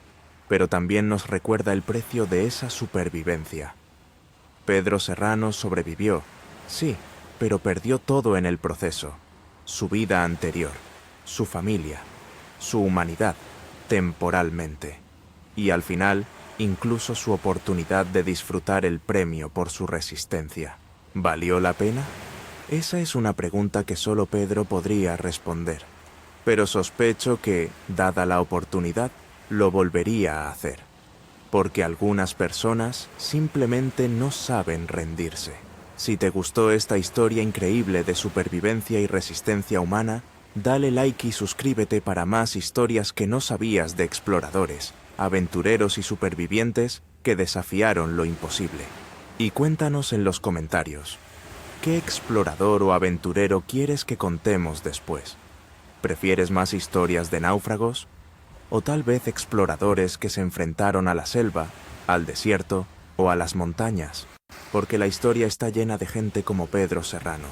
Pero también nos recuerda el precio de esa supervivencia. Pedro Serrano sobrevivió, sí, pero perdió todo en el proceso. Su vida anterior, su familia, su humanidad, temporalmente. Y al final, incluso su oportunidad de disfrutar el premio por su resistencia. ¿Valió la pena? Esa es una pregunta que solo Pedro podría responder. Pero sospecho que, dada la oportunidad, lo volvería a hacer, porque algunas personas simplemente no saben rendirse. Si te gustó esta historia increíble de supervivencia y resistencia humana, dale like y suscríbete para más historias que no sabías de exploradores, aventureros y supervivientes que desafiaron lo imposible. Y cuéntanos en los comentarios, ¿qué explorador o aventurero quieres que contemos después? ¿Prefieres más historias de náufragos? O tal vez exploradores que se enfrentaron a la selva, al desierto o a las montañas, porque la historia está llena de gente como Pedro Serrano,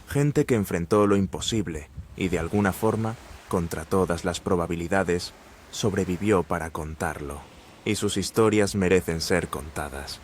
gente que enfrentó lo imposible y de alguna forma, contra todas las probabilidades, sobrevivió para contarlo, y sus historias merecen ser contadas.